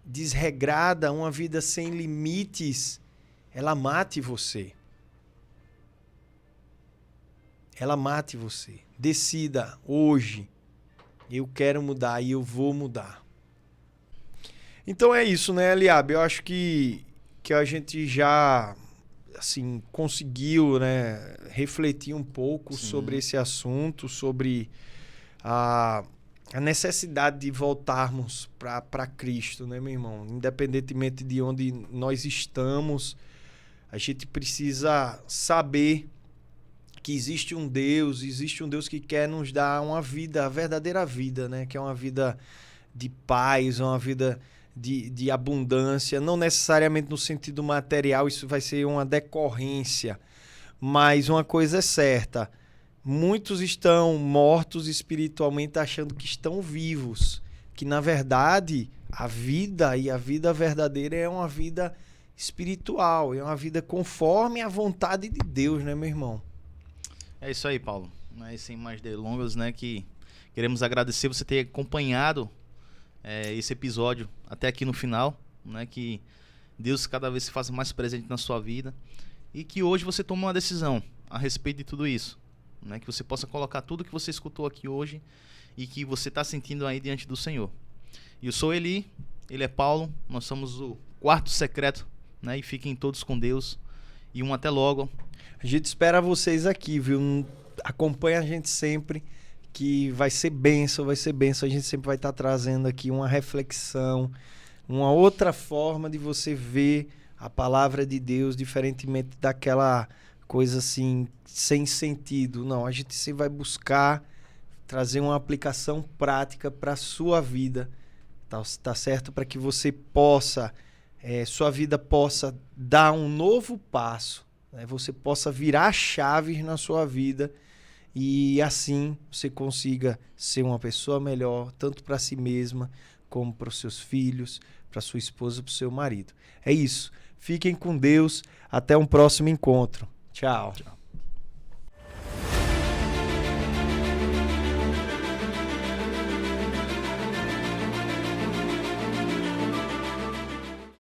desregrada, uma vida sem limites, ela mate você. Ela mate você. Decida hoje. Eu quero mudar e eu vou mudar. Então é isso, né, Eliabe? Eu acho que a gente já assim conseguiu, né, refletir um pouco sobre esse assunto, sobre a necessidade de voltarmos para Cristo, né, meu irmão? Independentemente de onde nós estamos, a gente precisa saber que existe um Deus que quer nos dar uma vida, a verdadeira vida, né? Que é uma vida de paz, uma vida de abundância, não necessariamente no sentido material, isso vai ser uma decorrência, mas uma coisa é certa, muitos estão mortos espiritualmente achando que estão vivos, que na verdade a vida e a vida verdadeira é uma vida espiritual, é uma vida conforme a vontade de Deus, né, meu irmão? É isso aí, Paulo. Mas sem mais delongas, né, que queremos agradecer você ter acompanhado esse episódio até aqui no final, né, que Deus cada vez se faça mais presente na sua vida e que hoje você tome uma decisão a respeito de tudo isso, né, que você possa colocar tudo que você escutou aqui hoje e que você está sentindo aí diante do Senhor. E eu sou Eli, ele é Paulo, nós somos o Quarto Secreto, né, e fiquem todos com Deus e até logo. A gente espera vocês aqui, viu? Acompanha a gente sempre, que vai ser bênção. A gente sempre vai estar trazendo aqui uma reflexão, uma outra forma de você ver a palavra de Deus, diferentemente daquela coisa assim, sem sentido. Não, a gente sempre vai buscar trazer uma aplicação prática para a sua vida, tá certo? Para que você possa, sua vida possa dar um novo passo, você possa virar chaves na sua vida e assim você consiga ser uma pessoa melhor, tanto para si mesma, como para os seus filhos, para sua esposa, para o seu marido. É isso. Fiquem com Deus. Até um próximo encontro. Tchau.